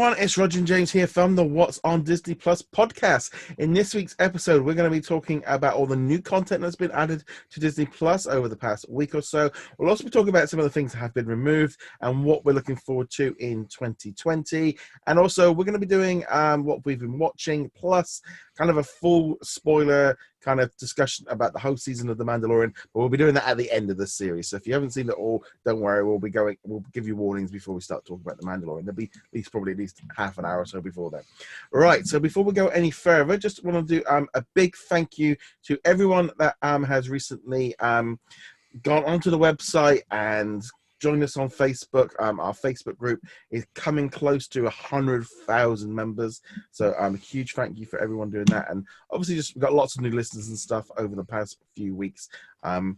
everyone, it's Roger and James here from the What's on Disney Plus podcast. In this week's episode, we're going to be talking about all the new content that's been added to Disney Plus over the past week or so. We'll also be talking about some of the things that have been removed and what we're looking forward to in 2020. And also, we're going to be doing what we've been watching, plus kind of a full spoiler kind of discussion about the whole season of The Mandalorian, but we'll be doing that at the end of the series. So if you haven't seen it all, don't worry, we'll give you warnings before we start talking about The Mandalorian. There'll be at least half an hour or so before then. Right, so before we go any further, just want to do a big thank you to everyone that has recently gone onto the website and join us on Facebook. Our Facebook group is coming close to 100,000 members. So a huge thank you for everyone doing that. And obviously we've got lots of new listeners and stuff over the past few weeks. So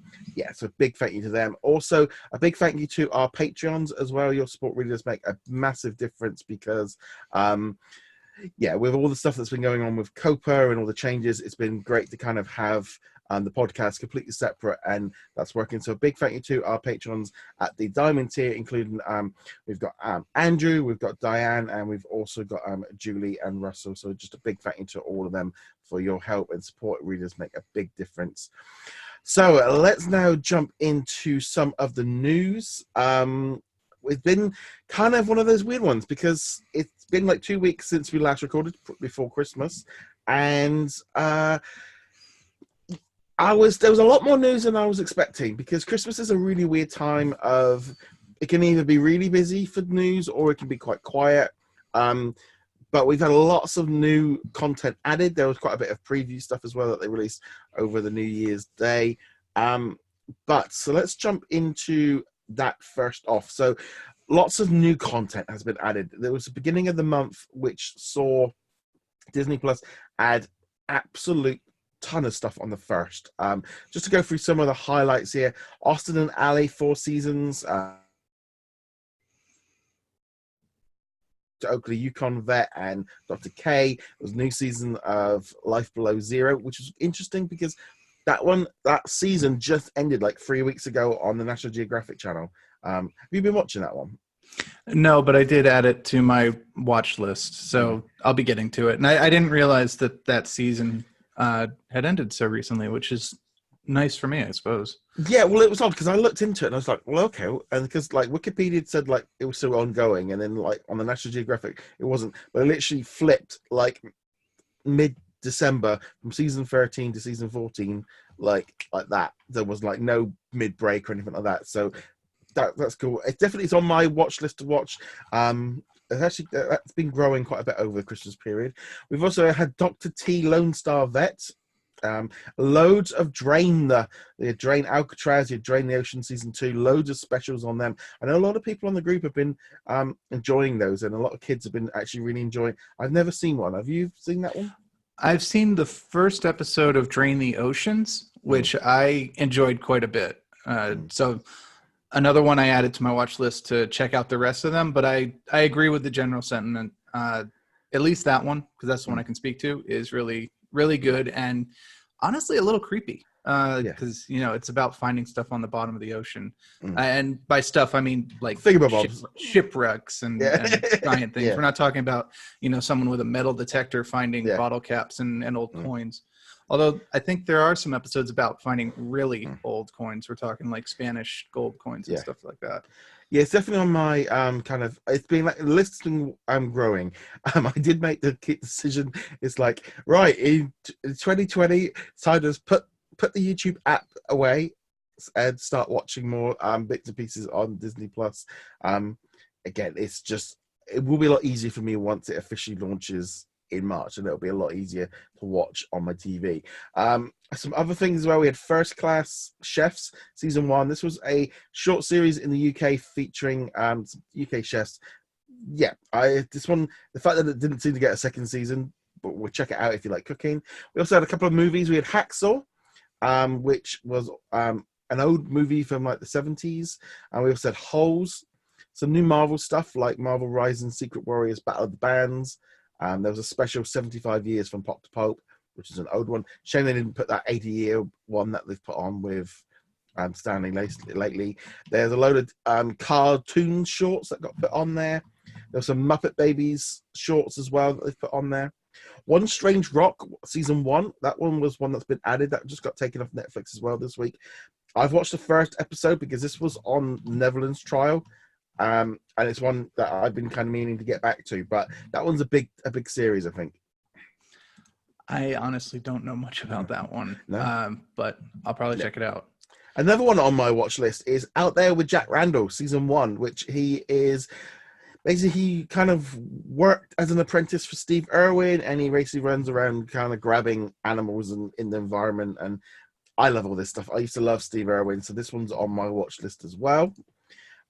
a big thank you to them. Also, a big thank you to our Patreons as well. Your support really does make a massive difference because with all the stuff that's been going on with COPA and all the changes, it's been great to kind of have the podcast completely separate, and that's working. So a big thank you to our patrons at the Diamond tier, including we've got Andrew, we've got Diane, and we've also got Julie and Russell. So just a big thank you to all of them for your help and support. It really does make a big difference. So let's now jump into some of the news. It's been kind of one of those weird ones because it's been like 2 weeks since we last recorded before Christmas, and there was a lot more news than I was expecting because Christmas is a really weird time of, it can either be really busy for news or it can be quite quiet. But we've had lots of new content added. There was quite a bit of preview stuff as well that they released over the New Year's Day. So let's jump into that first off. So lots of new content has been added. There was the beginning of the month which saw Disney Plus add absolute ton of stuff on the first. Just to go through some of the highlights here: Austin and Ally, 4 seasons. Oakley Yukon Vet and Dr. K. There was a new season of Life Below Zero, which was interesting because that season just ended like 3 weeks ago on the National Geographic channel. Have you been watching that one? No, but I did add it to my watch list, so I'll be getting to it. And I didn't realize that season had ended so recently, which is nice for me, I suppose. Yeah, well, it was odd because I looked into it and I was like, well, okay, and because like Wikipedia said like it was still ongoing, and then like on the National Geographic it wasn't, but it literally flipped like mid-December from season 13 to season 14, like that. There was like no mid-break or anything like that, so that's cool. It definitely is on my watch list to watch. That's been growing quite a bit over the Christmas period. We've also had Dr. T, Lone Star Vet, loads of Drain Drain Alcatraz, Drain the Ocean season 2, loads of specials on them. I know a lot of people on the group have been enjoying those, and a lot of kids have been actually really enjoying. I've never seen one. Have you seen that one? I've seen the first episode of Drain the Oceans, which I enjoyed quite a bit. So another one I added to my watch list to check out the rest of them, but I agree with the general sentiment. At least that one, because that's the one I can speak to, is really, really good and honestly a little creepy because, it's about finding stuff on the bottom of the ocean. And by stuff, I mean like shipwrecks and giant things. Yeah. We're not talking about, someone with a metal detector finding bottle caps and old coins. Although I think there are some episodes about finding really old coins. We're talking like Spanish gold coins and stuff like that. Yeah, it's definitely on my it's been like listing. I'm growing. I did make the decision. It's like, right, in 2020, time to put the YouTube app away and start watching more bits and pieces on Disney Plus. Again, it will be a lot easier for me once it officially launches in March, and it'll be a lot easier to watch on my TV. Some other things as well. We had First Class Chefs season 1. This was a short series in the UK featuring some UK chefs. Yeah, this one, the fact that it didn't seem to get a second season, but we'll check it out if you like cooking. We also had a couple of movies. We had Hacksaw, which was an old movie from like the 70s, and we also had Holes, some new Marvel stuff like Marvel Rising, Secret Warriors, Battle of the Bands. There was a special 75 years from Pop to Pope, which is an old one. Shame they didn't put that 80-year one that they've put on with Stanley lately. There's a load of cartoon shorts that got put on there. There's some Muppet Babies shorts as well that they've put on there. One Strange Rock season 1. That one was one that's been added. That just got taken off Netflix as well this week. I've watched the first episode because this was on Netherlands trial, and it's one that I've been kind of meaning to get back to. But that one's a big series, I think. I honestly don't know much about that one, but I'll probably check it out. Another one on my watch list is Out There with Jack Randall, season 1, which he is basically, he kind of worked as an apprentice for Steve Irwin, and he basically runs around kind of grabbing animals in the environment. And I love all this stuff. I used to love Steve Irwin, so this one's on my watch list as well.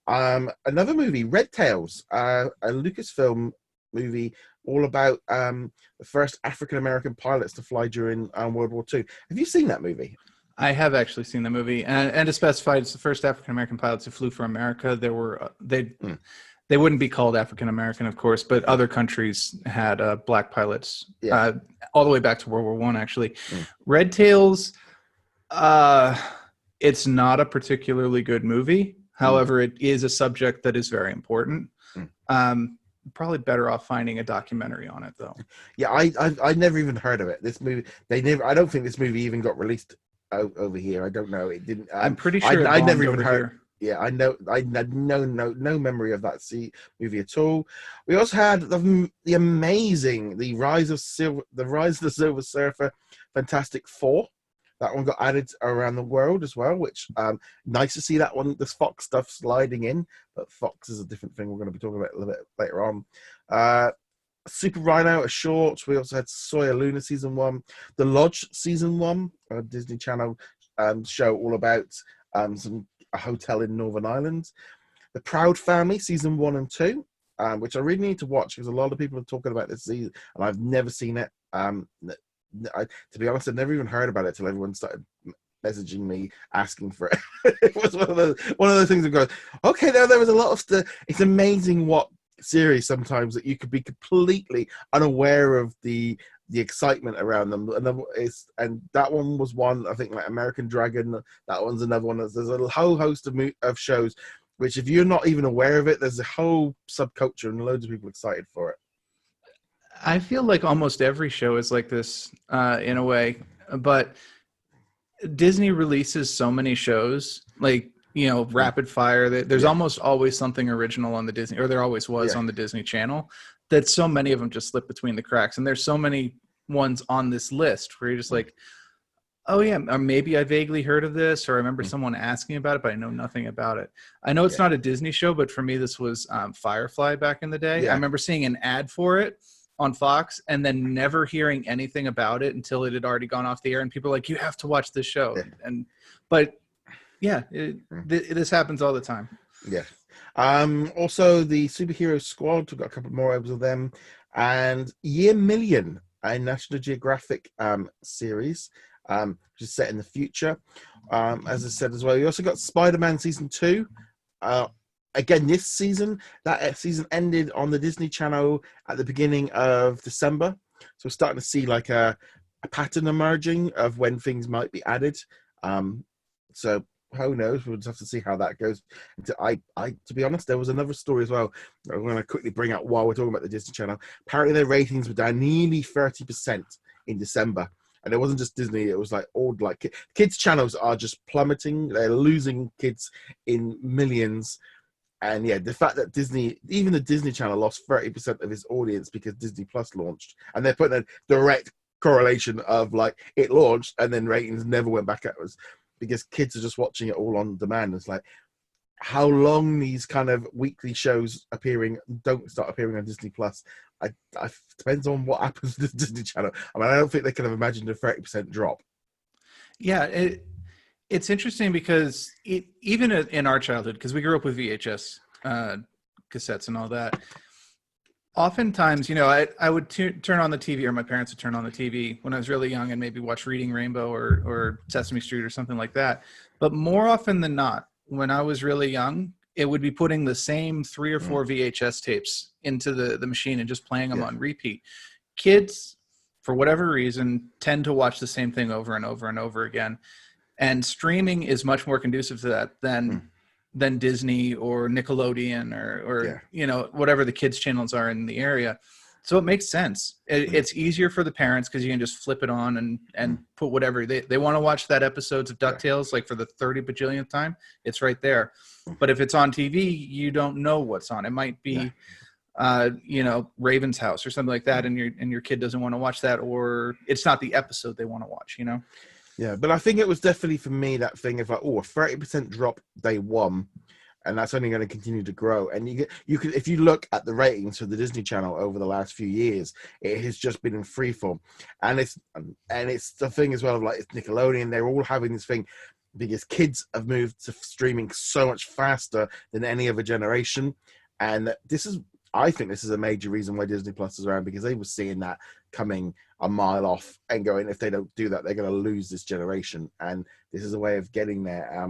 Another movie, Red Tails, a Lucasfilm movie all about the first African-American pilots to fly during World War II. Have you seen that movie? I have actually seen the movie, and to specify, it's the first African-American pilots who flew for America. There were they wouldn't be called African-American, of course, but other countries had black pilots all the way back to World War I, actually. Red Tails, it's not a particularly good movie. However, it is a subject that is very important. Probably better off finding a documentary on it, though. Yeah, I never even heard of it. This movie, I don't think this movie even got released over here. I don't know. It didn't. I'm pretty sure I never even heard. Here. Yeah, I know. I had no memory of that movie at all. We also had the amazing The Rise of the Silver Surfer, Fantastic Four. That one got added around the world as well, which nice to see that one. This Fox stuff sliding in, but Fox is a different thing. We're going to be talking about a little bit later on. Super Rhino, a short. We also had Sawyer Luna season 1, The Lodge season 1, a Disney Channel show all about a hotel in Northern Ireland. The Proud Family season 1 and 2, which I really need to watch because a lot of people are talking about this season, and I've never seen it. To be honest, I'd never even heard about it till everyone started messaging me asking for it. It was one of those things that goes, okay, there was a lot of stuff. It's amazing what series sometimes that you could be completely unaware of the excitement around them, and that one was one. I think like American Dragon, that one's another one. There's a whole host of shows which, if you're not even aware of it, there's a whole subculture and loads of people excited for it. I feel like almost every show is like this in a way, but Disney releases so many shows, like, rapid fire. There's almost always something original on the Disney, or there always was on the Disney Channel, that so many of them just slip between the cracks. And there's so many ones on this list where you're just like, oh yeah, or maybe I vaguely heard of this, or I remember someone asking about it, but I know nothing about it. I know it's not a Disney show, but for me, this was Firefly back in the day. I remember seeing an ad for it on Fox and then never hearing anything about it until it had already gone off the air, and people were like, you have to watch this show. This happens all the time. Also the Superhero Squad, we've got a couple more episodes of them, and Year Million, a National Geographic series, which is set in the future. As I said as well, you also got Spider-Man season 2. Again, this season, that season ended on the Disney Channel at the beginning of December. So we're starting to see like a pattern emerging of when things might be added. So who knows? We'll just have to see how that goes. To be honest, there was another story as well I'm going to quickly bring up while we're talking about the Disney Channel. Apparently their ratings were down nearly 30% in December. And it wasn't just Disney, it was like all like kids' channels are just plummeting. They're losing kids in millions. And the fact that even the Disney Channel lost 30% of its audience because Disney Plus launched, and they're putting a direct correlation of like it launched and then ratings never went back upwards because kids are just watching it all on demand. It's like how long these kind of weekly shows don't start appearing on Disney Plus. I depends on what happens to the Disney Channel. I mean, I don't think they could have imagined a 30% drop. Yeah, it's interesting because even in our childhood, because we grew up with VHS cassettes and all that, oftentimes, I would turn on the TV, or my parents would turn on the TV when I was really young and maybe watch Reading Rainbow or Sesame Street or something like that. But more often than not, when I was really young, it would be putting the same 3 or 4 VHS tapes into the machine and just playing them on repeat. Kids, for whatever reason, tend to watch the same thing over and over and over again. And streaming is much more conducive to that than Disney or Nickelodeon or whatever the kids channels are in the area. So it makes sense. It's easier for the parents because you can just flip it on and put whatever they want to watch. That episodes of DuckTales, like for the 30 bajillionth time, it's right there. But if it's on TV, you don't know what's on. It might be Raven's House or something like that, and your kid doesn't want to watch that, or it's not the episode they want to watch. Yeah, but I think it was definitely for me that thing of like, a 30% drop day one, and that's only going to continue to grow. And you could, if you look at the ratings for the Disney Channel over the last few years, it has just been in freeform, and it's the thing as well of like, it's Nickelodeon. They're all having this thing because kids have moved to streaming so much faster than any other generation, and I think this is a major reason why Disney Plus is around, because they were seeing that coming a mile off and going, if they don't do that, they're going to lose this generation. And this is a way of getting there.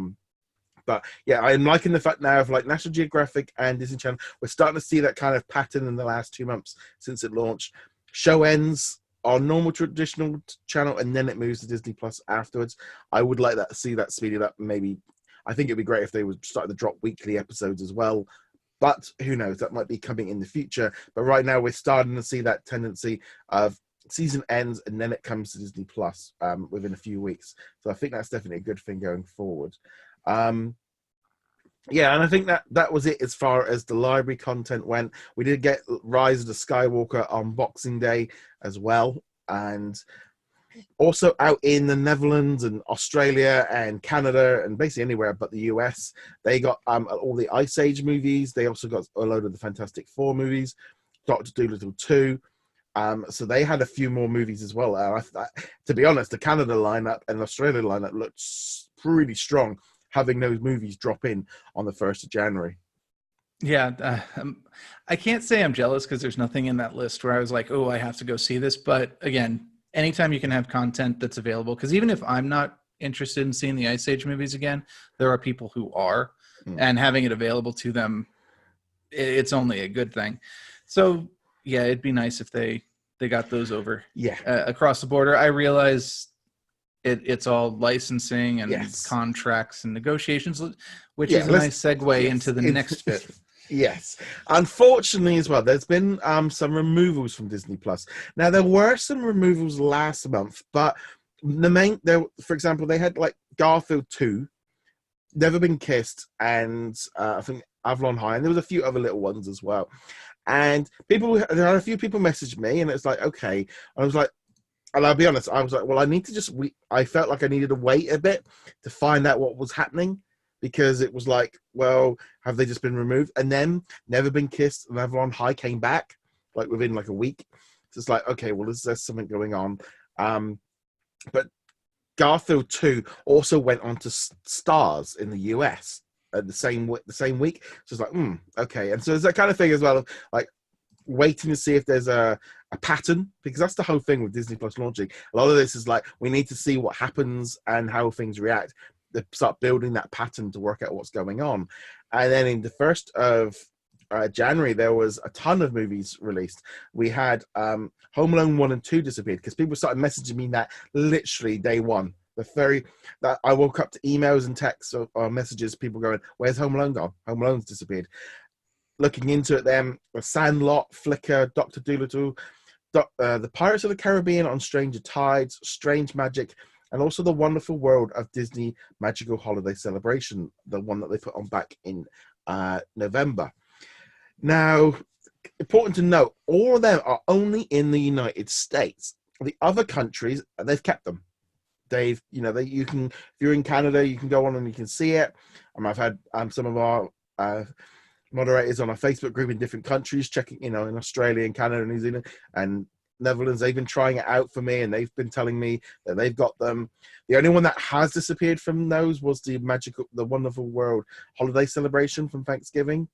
But yeah, I'm liking the fact now of like National Geographic and Disney Channel. We're starting to see that kind of pattern in the last 2 months since it launched. Show ends on normal traditional channel, and then it moves to Disney Plus afterwards. I would like that, see that speeded up. Maybe I think it'd be great if they would start to drop weekly episodes as well. But who knows? That might be coming in the future. But right now, we're starting to see that tendency of season ends and then it comes to Disney Plus within a few weeks. So I think that's definitely a good thing going forward. Yeah, and I think that was it as far as the library content went. We did get Rise of the Skywalker on Boxing Day as well. And also out in the Netherlands and Australia and Canada and basically anywhere but the US, they got all the Ice Age movies. They also got a load of the Fantastic Four movies, Dr. Dolittle 2. So they had a few more movies as well. To be honest, the Canada lineup and Australia lineup looked pretty strong, having those movies drop in on the 1st of January. Yeah, I can't say I'm jealous because there's nothing in that list where I was like, oh, I have to go see this. But again, anytime you can have content that's available, because even if I'm not interested in seeing the Ice Age movies again, there are people who are, and having it available to them, it's only a good thing. So yeah, it'd be nice if they got those over across the border. I realize it's all licensing and contracts and negotiations, which is a nice segue into the next bit. Yes. Unfortunately as well, there's been some removals from Disney Plus. Now, there were some removals last month, but for example, they had like Garfield 2, Never Been Kissed, and I think Avalon High, and there was a few other little ones as well. And there are a few people messaged me, and it's like, okay. I was like, and I'll be honest, I was like, well, I need to I felt like I needed to wait a bit to find out what was happening, because it was like, well, have they just been removed? And then Never Been Kissed and Avalon High came back like within like a week. So it's like, okay, well, there's something going on. But Garfield 2 also went on to Stars in the US at the same week. So it's like, okay. And so there's that kind of thing as well, of like waiting to see if there's a pattern, because that's the whole thing with Disney Plus launching. A lot of this is like, we need to see what happens and how things react. They start building that pattern to work out what's going on. And then in the 1st of January, there was a ton of movies released. We had Home Alone 1 and 2 disappeared, because people started messaging me that literally day one. That I woke up to emails and texts or messages, people going, where's Home Alone gone? Home Alone's disappeared. Looking into it then, The Sandlot, Flicker, Dr. Dolittle, The Pirates of the Caribbean on Stranger Tides, Strange Magic, and also The Wonderful World of Disney Magical Holiday Celebration, the one that they put on back in November. Now, important to note, all of them are only in the United States. The other countries, they've kept them. You can, if you're in Canada, you can go on and you can see it. I've had some of our moderators on our Facebook group in different countries checking, in Australia and Canada and New Zealand and Netherlands. They've been trying it out for me, and they've been telling me that they've got them. The only one that has disappeared from those was the Wonderful World Holiday Celebration from Thanksgiving.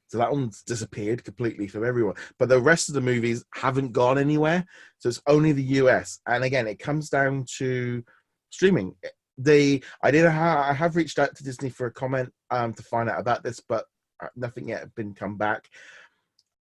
So that one's disappeared completely from everyone. But the rest of the movies haven't gone anywhere. So it's only the US. And again, it comes down to streaming. I have reached out to Disney for a comment to find out about this, but nothing yet had been come back.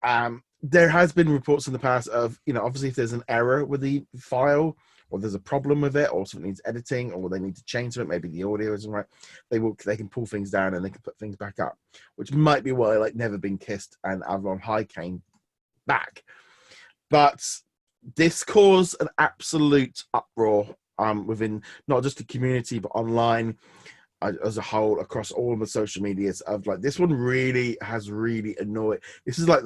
There has been reports in the past of, obviously if there's an error with the file or there's a problem with it, or something needs editing, or they need to change something, maybe the audio isn't right, they can pull things down and they can put things back up, which might be why like Never Been Kissed and Avalon High came back. But this caused an absolute uproar within not just the community but online as a whole, across all of the social medias, of like, this one really has really annoyed. This is like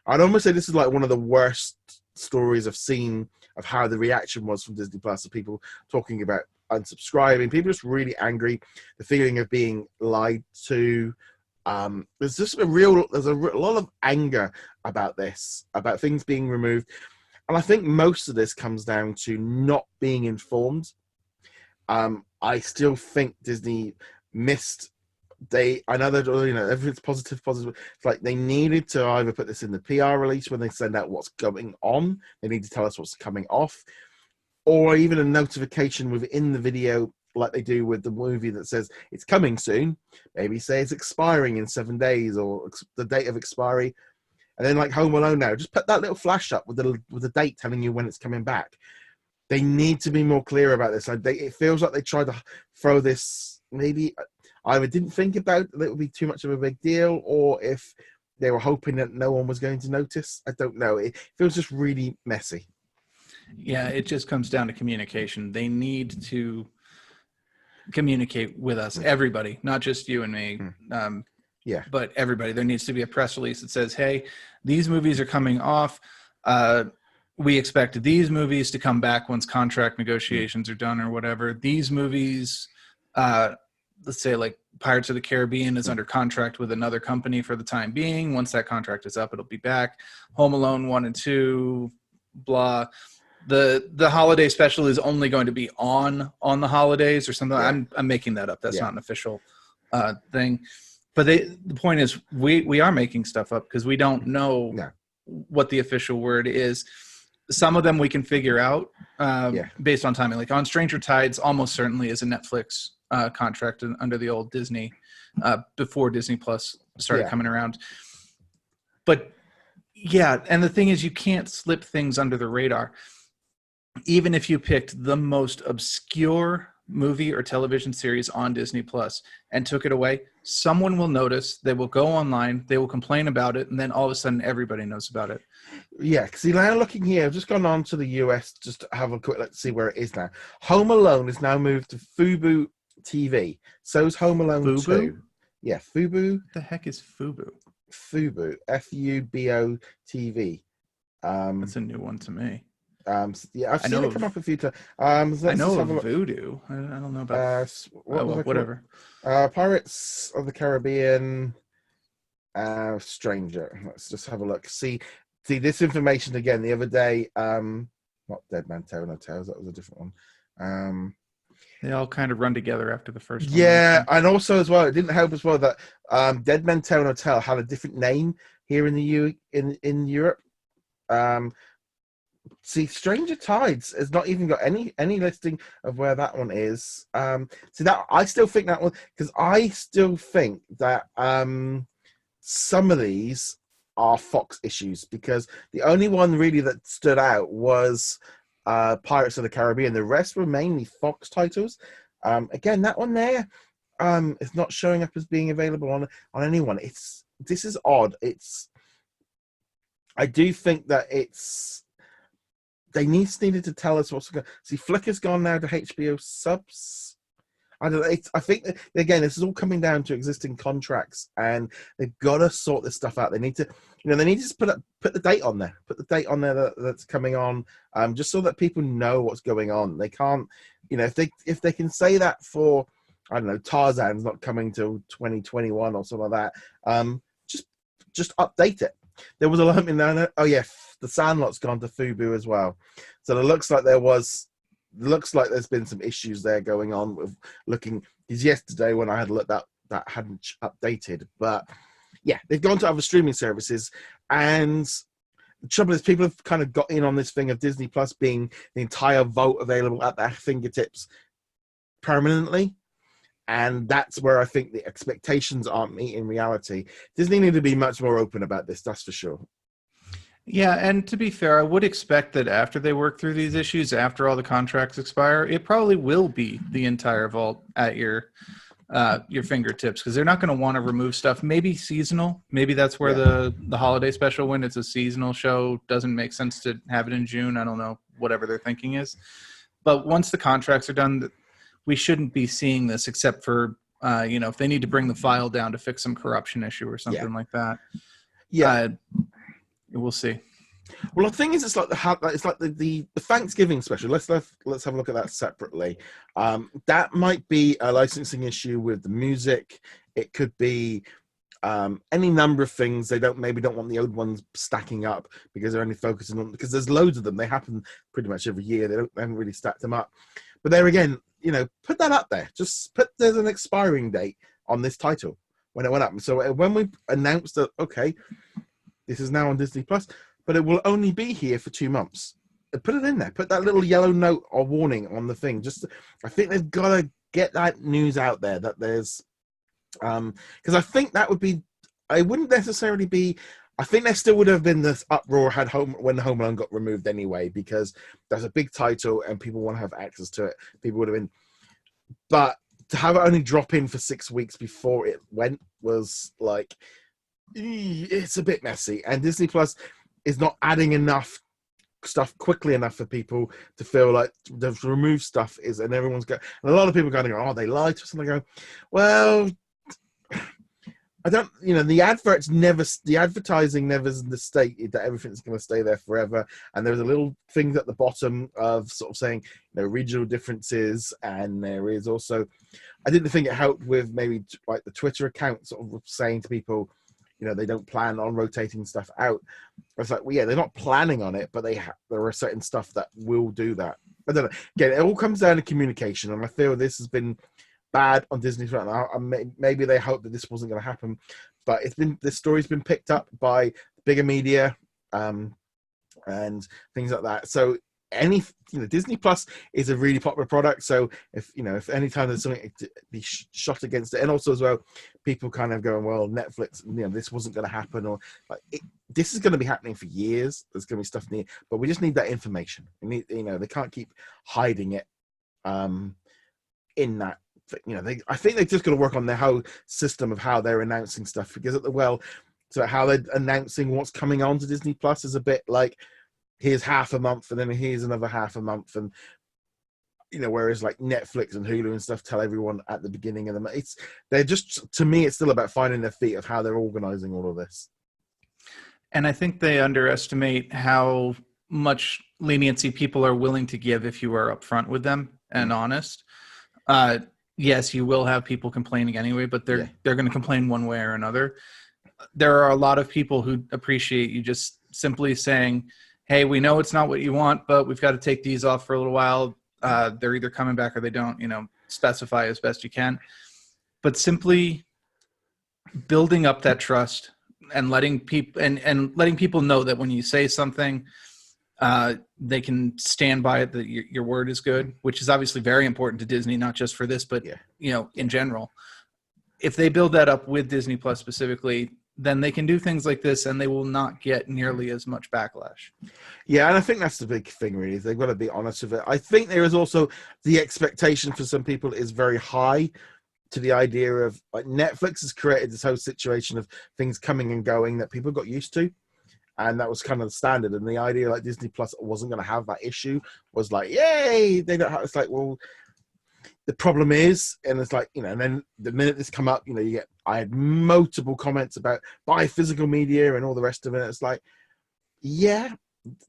I'd almost say this is like one of the worst stories I've seen of how the reaction was from Disney Plus, of people talking about unsubscribing, people just really angry, the feeling of being lied to. There's just a lot of anger about this, about things being removed. And I think most of this comes down to not being informed. I still think Disney missed. I know that, you know, everything's positive. It's like they needed to either put this in the PR release when they send out what's going on. They need to tell us what's coming off, or even a notification within the video, like they do with the movie that says it's coming soon. Maybe say it's expiring in 7 days, or the date of expiry. And then like Home Alone now, just put that little flash up with the date telling you when it's coming back. They need to be more clear about this. It feels like they tried to throw this, maybe either didn't think about that it would be too much of a big deal, or if they were hoping that no one was going to notice. I don't know. It feels just really messy. Yeah, it just comes down to communication. They need to communicate with us, everybody, not just you and me. Yeah. But everybody. There needs to be a press release that says, hey, these movies are coming off. We expect these movies to come back once contract negotiations are done or whatever. These movies, let's say like Pirates of the Caribbean is under contract with another company for the time being. Once that contract is up, it'll be back. Home Alone 1 and 2, blah. The holiday special is only going to be on the holidays or something. Yeah. I'm making that up. That's not an official thing. But the point is, we are making stuff up because we don't know what the official word is. Some of them we can figure out based on timing. Like on Stranger Tides, almost certainly is a Netflix contract under the old Disney before Disney Plus started coming around. But yeah, and the thing is, you can't slip things under the radar. Even if you picked the most obscure movie or television series on Disney Plus and took it away, someone will notice, they will go online, they will complain about it, and then all of a sudden everybody knows about it. Yeah, see, now looking here, I've just gone on to the US just to have a quick look to see where it is now. Home Alone is now moved to Fubo TV. So is Home Alone Fubo? 2. Yeah, Fubo. What the heck is Fubo? Fubo, Fubo TV. That's a new one to me. Yeah, I've seen it come up a few times. So I know of Voodoo. I don't know about whatever. Pirates of the Caribbean, Stranger. Let's just have a look. See this information again the other day. Not Dead Man Tell No Tales. That was a different one. They all kind of run together after the first one. Yeah, and also as well, it didn't help as well that Dead Man Tell No Tale had a different name here in the in Europe. See, Stranger Tides has not even got any listing of where that one is. See, that I still think that one, because I still think that some of these are Fox issues, because the only one really that stood out was Pirates of the Caribbean. The rest were mainly Fox titles. Again, that one there is not showing up as being available on anyone. This is odd. I do think that they needed to tell us what's going. See, Flickr's gone now to HBO subs. I don't know. I think that, again, this is all coming down to existing contracts, and they've got to sort this stuff out. They need to, just put the date on there. Put the date on there that's coming on, just so that people know what's going on. They can't, if they can say that for, I don't know, Tarzan's not coming till 2021 or something like that. Just update it. There was a lot in there. Oh yeah, the Sandlot's gone to Fubo as well. So it looks like there's been some issues there going on with looking. Because yesterday when I had looked, that hadn't updated. But yeah, they've gone to other streaming services, and the trouble is people have kind of got in on this thing of Disney Plus being the entire vault available at their fingertips permanently. And that's where I think the expectations aren't meeting reality. Disney need to be much more open about this, that's for sure. Yeah, and to be fair, I would expect that after they work through these issues, after all the contracts expire, it probably will be the entire vault at your fingertips, because they're not going to want to remove stuff. Maybe seasonal. Maybe that's where Yeah. the holiday special, when it's a seasonal show, doesn't make sense to have it in June. I don't know, whatever their thinking is. But once the contracts are done, we shouldn't be seeing this, except for if they need to bring the file down to fix some corruption issue or Yeah. something like that. Yeah. We'll see. Well, the thing is, it's like the Thanksgiving special. Let's have a look at that separately. That might be a licensing issue with the music. It could be any number of things. They maybe don't want the old ones stacking up because they're only focusing on, because there's loads of them. They happen pretty much every year. They haven't really stacked them up. But there again, put that up there. Just there's an expiring date on this title when it went up. So when we announced that, okay, this is now on Disney Plus, but it will only be here for 2 months. Put it in there. Put that little yellow note or warning on the thing. I think they've got to get that news out there that there's, because I think that would be, I wouldn't necessarily be, I think there still would have been this uproar when Home Alone got removed anyway, because that's a big title and people want to have access to it. People would have been, but to have it only drop in for 6 weeks before it went was like, it's a bit messy. And Disney Plus is not adding enough stuff quickly enough for people to feel like the removed stuff is, and everyone's going, and a lot of people are going to go, oh, they lied to us, and I go, well, I don't, the advertising never stated that everything's going to stay there forever. And there's a little thing at the bottom of sort of saying, regional differences. And there is also, I didn't think it helped with maybe like the Twitter account sort of saying to people, they don't plan on rotating stuff out. I was like, well, yeah, they're not planning on it, but there are certain stuff that will do that. I don't know. Again, it all comes down to communication. And I feel this has been bad on Disney right now. Maybe they hope that this wasn't going to happen, but this story's been picked up by bigger media and things like that. So Disney Plus is a really popular product. So if any time there's something to be shot against it, and also as well, people kind of going, well, Netflix, this wasn't going to happen, or like this is going to be happening for years. There's going to be stuff near, but we just need that information. We need, they can't keep hiding it in that. I think they're just going to work on their whole system of how they're announcing stuff, because so how they're announcing what's coming on to Disney Plus is a bit like, here's half a month and then here's another half a month, and whereas like Netflix and Hulu and stuff tell everyone at the beginning of the month. They're just, to me, it's still about finding their feet of how they're organizing all of this. And I think they underestimate how much leniency people are willing to give if you are upfront with them and honest. Yes, you will have people complaining anyway, but they're going to complain one way or another. There are a lot of people who appreciate you just simply saying, hey, we know it's not what you want, but we've got to take these off for a little while. They're either coming back or they don't, specify as best you can. But simply building up that trust and letting people know that when you say something, they can stand by it, that your word is good, which is obviously very important to Disney, not just for this, but in general. If they build that up with Disney Plus specifically, then they can do things like this and they will not get nearly as much backlash. Yeah, and I think that's the big thing, really. They've got to be honest with it. I think there is also the expectation for some people is very high to the idea of, like, Netflix has created this whole situation of things coming and going that people got used to. And that was kind of the standard. And the idea like Disney Plus wasn't going to have that issue was like, yay, they don't have, it's like, well, the problem is, and it's like, and then the minute this come up, I had multiple comments about buy physical media and all the rest of it. It's like, yeah,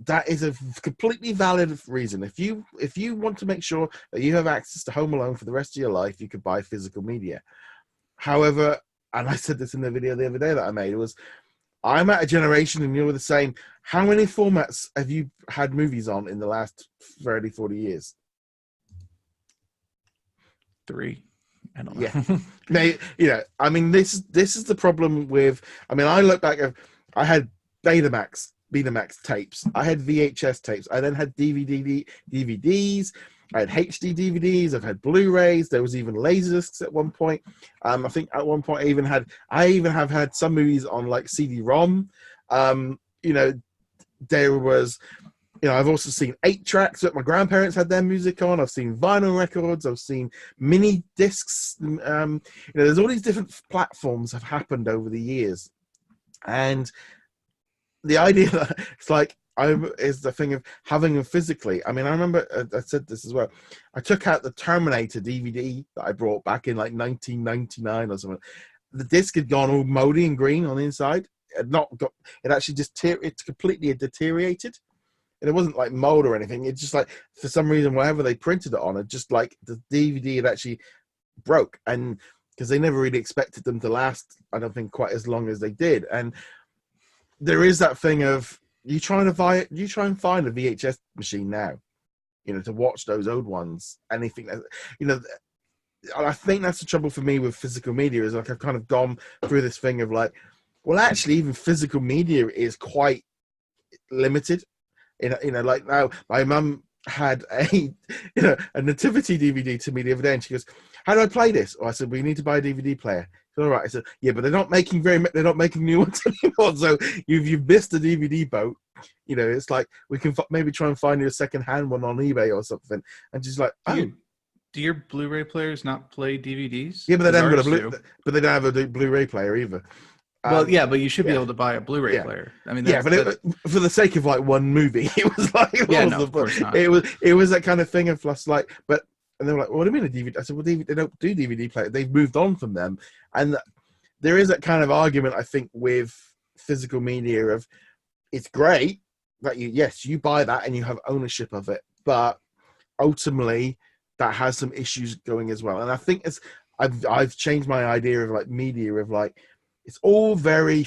that is a completely valid reason. If you want to make sure that you have access to Home Alone for the rest of your life, you could buy physical media. However, and I said this in the video the other day that I made, was I'm at a generation, and you're the same. How many formats have you had movies on in the last 30, 40 years? 3. I don't know. Yeah. I mean, this is the problem with, I look back at, I had Betamax tapes. I had VHS tapes. I then had DVDs. I had HD DVDs. I've had Blu-rays. There was even Laserdiscs at one point. I think at one point I even have had some movies on like CD-ROM. there was, I've also seen 8-tracks that my grandparents had their music on. I've seen vinyl records. I've seen mini discs. There's all these different platforms have happened over the years, and the idea that it's like is the thing of having them physically. I mean, I remember I said this as well. I took out the Terminator DVD that I brought back in like 1999 or something. The disc had gone all moldy and green on the inside. It actually just it completely deteriorated. And it wasn't like mold or anything. It's just like, for some reason, whatever they printed it on, it just like the DVD had actually broke. And because they never really expected them to last, I don't think, quite as long as they did. And there is that thing of you try and find a VHS machine now, to watch those old ones. Anything that, I think that's the trouble for me with physical media, is like I've kind of gone through this thing of like, well, actually, even physical media is quite limited. Like now, my mum had a nativity DVD to me the other day, and she goes, "How do I play this?" Oh, I said, "We need to buy a DVD player." All right. I said, "Yeah, but they're not making new ones anymore. So you've missed the DVD boat. It's like we can maybe try and find you a second-hand one on eBay or something." And she's like, "Oh, do your Blu-ray players not play DVDs?" Yeah, but they haven't got but they don't have a Blu-ray player either. Well, yeah, but you should be able to buy a Blu-ray player. I mean, for the sake of like one movie, it was like, of course not. It was that kind of thing of plus like, and they were like, "What do you mean a DVD?" I said, "Well, they don't do DVD players. They've moved on from them." And there is that kind of argument, I think, with physical media of it's great that you buy that and you have ownership of it, but ultimately that has some issues going as well. And I think I've changed my idea of like media of like, it's all very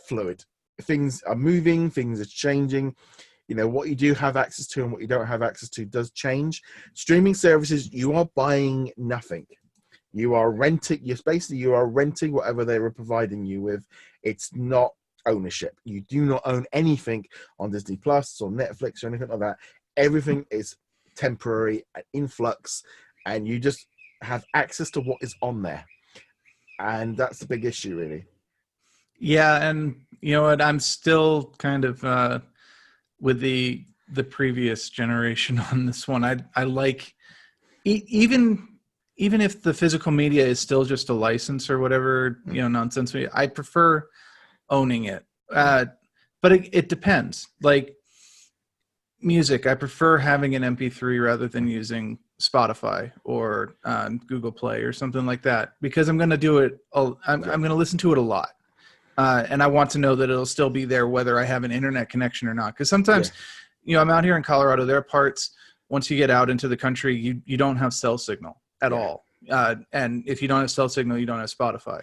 fluid. Things are moving, things are changing. What you do have access to and what you don't have access to does change. Streaming services, you are buying nothing. You are renting. You are renting whatever they were providing you with. It's not ownership. You do not own anything on Disney Plus or Netflix or anything like that. Everything is temporary and influx, and you just have access to what is on there. And that's the big issue, really. Yeah, and you know what? I'm still kind of with the previous generation on this one. I like even if the physical media is still just a license or whatever nonsense. I prefer owning it, but it depends. Like music, I prefer having an MP3 rather than using Spotify or Google Play or something like that, because I'm going to do it. I'm going to listen to it a lot. And I want to know that it'll still be there whether I have an internet connection or not. Because sometimes, I'm out here in Colorado. There are parts, once you get out into the country, you don't have cell signal at all. And if you don't have cell signal, you don't have Spotify.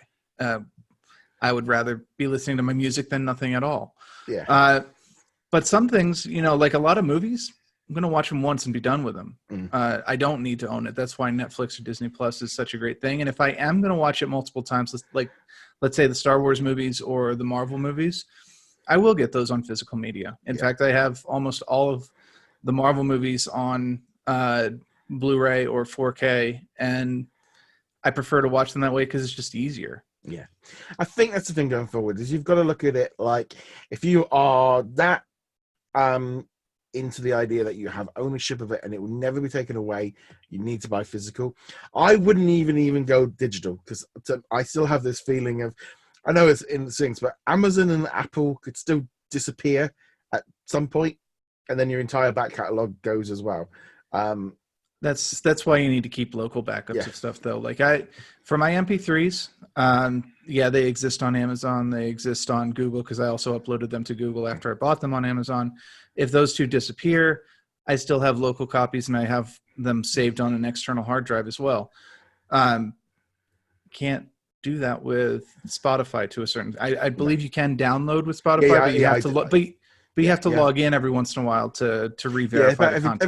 I would rather be listening to my music than nothing at all. Yeah. But some things, like a lot of movies, I'm going to watch them once and be done with them. I don't need to own it. That's why Netflix or Disney Plus is such a great thing. And if I am going to watch it multiple times, like let's say the Star Wars movies or the Marvel movies, I will get those on physical media. In fact, I have almost all of the Marvel movies on Blu-ray or 4K, and I prefer to watch them that way because it's just easier. Yeah. I think that's the thing going forward, is you've got to look at it like, if you are that into the idea that you have ownership of it and it will never be taken away, you need to buy physical. I wouldn't even go digital, because I still have this feeling of, I know it's in the things, but Amazon and Apple could still disappear at some point, and then your entire back catalog goes as well. That's why you need to keep local backups of stuff, though. Like for my MP3s, they exist on Amazon. They exist on Google, because I also uploaded them to Google after I bought them on Amazon. If those two disappear, I still have local copies, and I have them saved on an external hard drive as well. Can't do that with Spotify to a certain. I believe you can download with Spotify, but you have to. But you have to log in every once in a while to re-verify the content.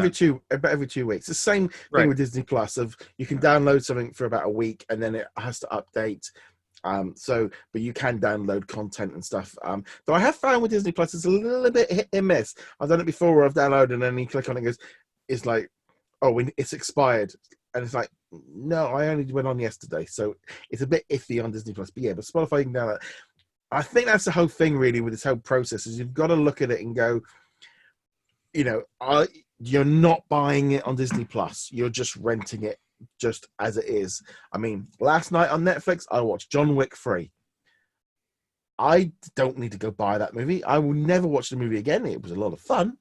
Every 2 weeks. The same thing with Disney Plus. Of you can download something for about a week and then it has to update. But you can download content and stuff. Though I have found with Disney Plus, it's a little bit hit and miss. I've done it before where I've downloaded and then you click on it and it's like, oh, it's expired. And it's like, no, I only went on yesterday. So it's a bit iffy on Disney Plus. But Spotify, you can download. I think that's the whole thing really with this whole process, is you've got to look at it and go, you're not buying it on Disney Plus. You're just renting it just as it is. I mean, last night on Netflix, I watched John Wick 3. I don't need to go buy that movie. I will never watch the movie again. It was a lot of fun,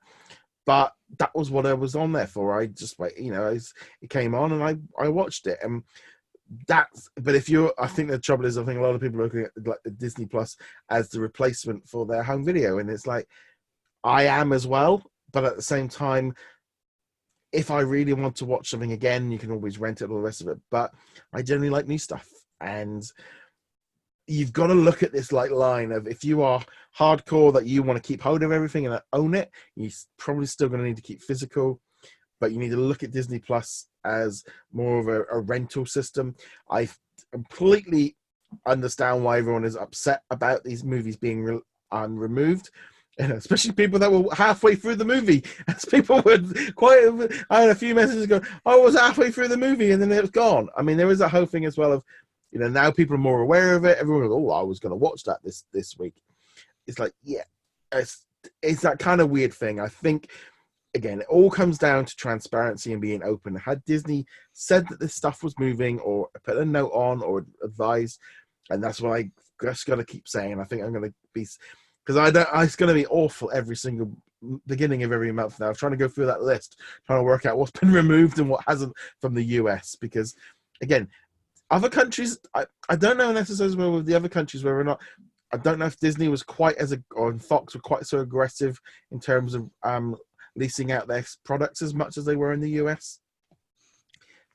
but that was what I was on there for. I just wait, it came on and I watched it. And but I think the trouble is, I think a lot of people are looking at like the Disney Plus as the replacement for their home video, and it's like I am as well. But at the same time, if I really want to watch something again, you can always rent it, all the rest of it. But I generally like new stuff, and you've got to look at this like line of, if you are hardcore that you want to keep hold of everything and own it, you're probably still going to need to keep physical, but you need to look at Disney Plus as more of a rental system. I completely understand why everyone is upset about these movies being removed. Especially people that were halfway through the movie. As people would I had a few messages go, I was halfway through the movie and then it was gone. I mean, there is a whole thing as well of, now people are more aware of it. Everyone goes, I was going to watch that this week. It's like, yeah, it's that kind of weird thing. I think, again, it all comes down to transparency and being open. Had Disney said that this stuff was moving, or put a note on, or advised, and that's what I just got to keep saying. I think I'm going to be, because it's going to be awful every single beginning of every month now, trying to go through that list, trying to work out what's been removed and what hasn't from the US. Because, again, other countries, I don't know necessarily well with the other countries whether or not, I don't know if Disney was quite or Fox were quite so aggressive in terms of leasing out their products as much as they were in the US.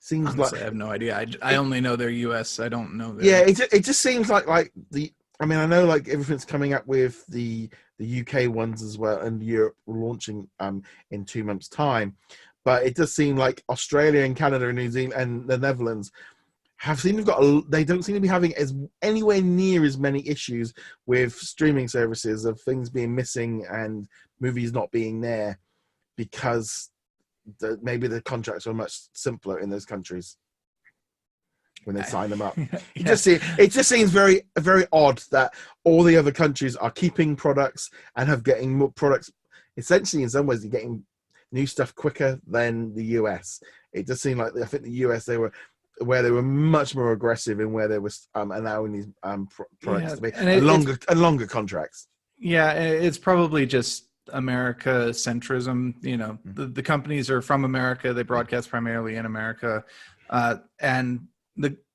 Seems Honestly, like I have no idea. I only know they're US. I don't know. Yeah, it just seems like the. I mean, I know like everything's coming up with the UK ones as well, and Europe launching in 2 months' time, but it does seem like Australia and Canada and New Zealand and the Netherlands they don't seem to be having anywhere near as many issues with streaming services of things being missing and movies not being there, because maybe the contracts are much simpler in those countries when they sign them up. It just seems very, very odd that all the other countries are keeping products and have getting more products. Essentially, in some ways, you're getting new stuff quicker than the US. It just seemed like, I think the US, they were much more aggressive in where they were allowing these products to be longer contracts. Yeah, it's probably just America centrism. The companies are from America. They broadcast primarily in America, and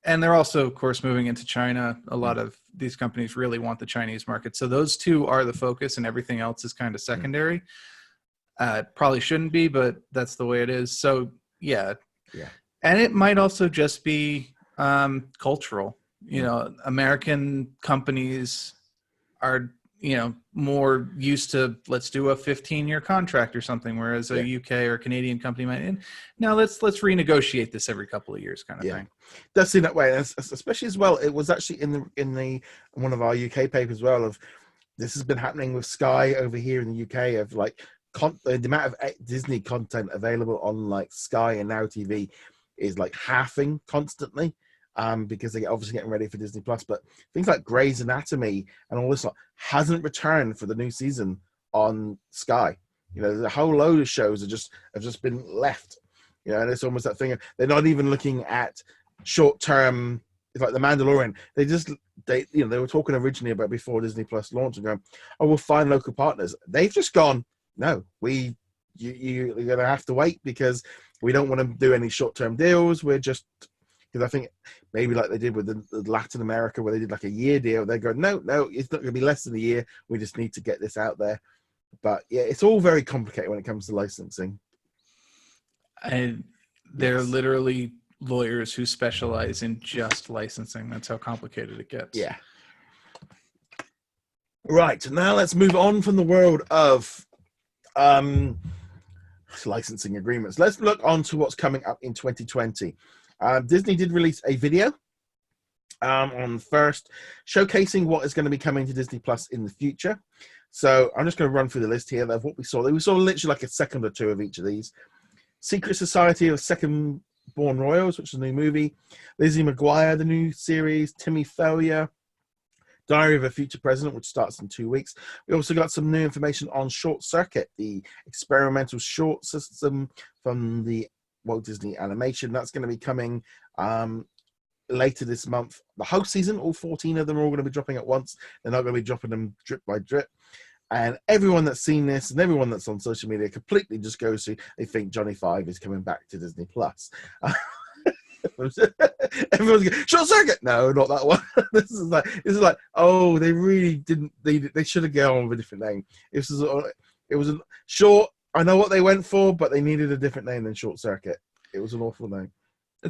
they're also, of course, moving into China. A lot of these companies really want the Chinese market, so those two are the focus, and everything else is kind of secondary. Probably shouldn't be, but that's the way it is. So yeah. And it might also just be cultural. American companies are more used to, let's do a 15-year contract or something, whereas a UK or Canadian company might, now let's renegotiate this every couple of years kind of thing. Does seem that way, and especially as well. It was actually in the one of our UK papers as well, of this has been happening with Sky over here in the UK, of like the amount of Disney content available on like Sky and Now TV is like halving constantly, because they're obviously getting ready for Disney Plus. But things like Grey's Anatomy and all this hasn't returned for the new season on Sky. There's a whole load of shows have just been left. And it's almost that thing of, they're not even looking at short term. It's like the Mandalorian. They were talking originally about before Disney Plus launched and going, oh, we'll find local partners. They've just gone, no, you're going to have to wait, because we don't want to do any short-term deals. We're just, because I think maybe like they did with the Latin America, where they did like a year deal. They go, no, it's not going to be less than a year. We just need to get this out there. But yeah, it's all very complicated when it comes to licensing. And they're literally lawyers who specialize in just licensing. That's how complicated it gets. Yeah. Right. Now let's move on from the world of licensing agreements. Let's look on to what's coming up in 2020. Disney did release a video on first showcasing what is going to be coming to Disney Plus in the future. So I'm just going to run through the list here of what we saw. We saw literally like a second or two of each of these. Secret Society of Second Born Royals, which is a new movie. Lizzie McGuire, the new series. Timmy Failure. Diary of a Future President, which starts in 2 weeks. We also got some new information on Short Circuit, the experimental short system from the Walt Disney Animation. That's going to be coming later this month. The whole season, all 14 of them are all going to be dropping at once. They're not going to be dropping them drip by drip. And everyone that's seen this and everyone that's on social media completely just goes to, they think Johnny Five is coming back to Disney Plus. Everyone's going, Short Circuit. No, not that one. This is like, oh, they really didn't. They should have gone with a different name. It was a short. I know what they went for, but they needed a different name than Short Circuit. It was an awful name.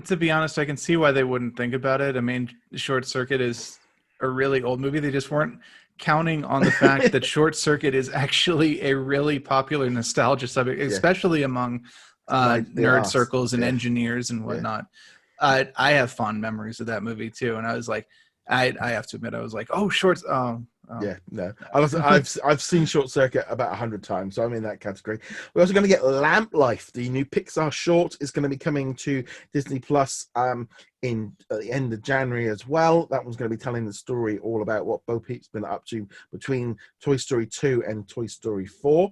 To be honest, I can see why they wouldn't think about it. I mean, Short Circuit is a really old movie. They just weren't counting on the fact that Short Circuit is actually a really popular nostalgia subject, especially among nerd circles and engineers and whatnot. I have fond memories of that movie too, and I was like, I have to admit, I was like, oh, shorts. Yeah, no. I've seen Short Circuit about 100 times, so I'm in that category. We're also going to get Lamp Life, the new Pixar short, is going to be coming to Disney Plus in at the end of January as well. That one's going to be telling the story all about what Bo Peep's been up to between Toy Story 2 and Toy Story 4.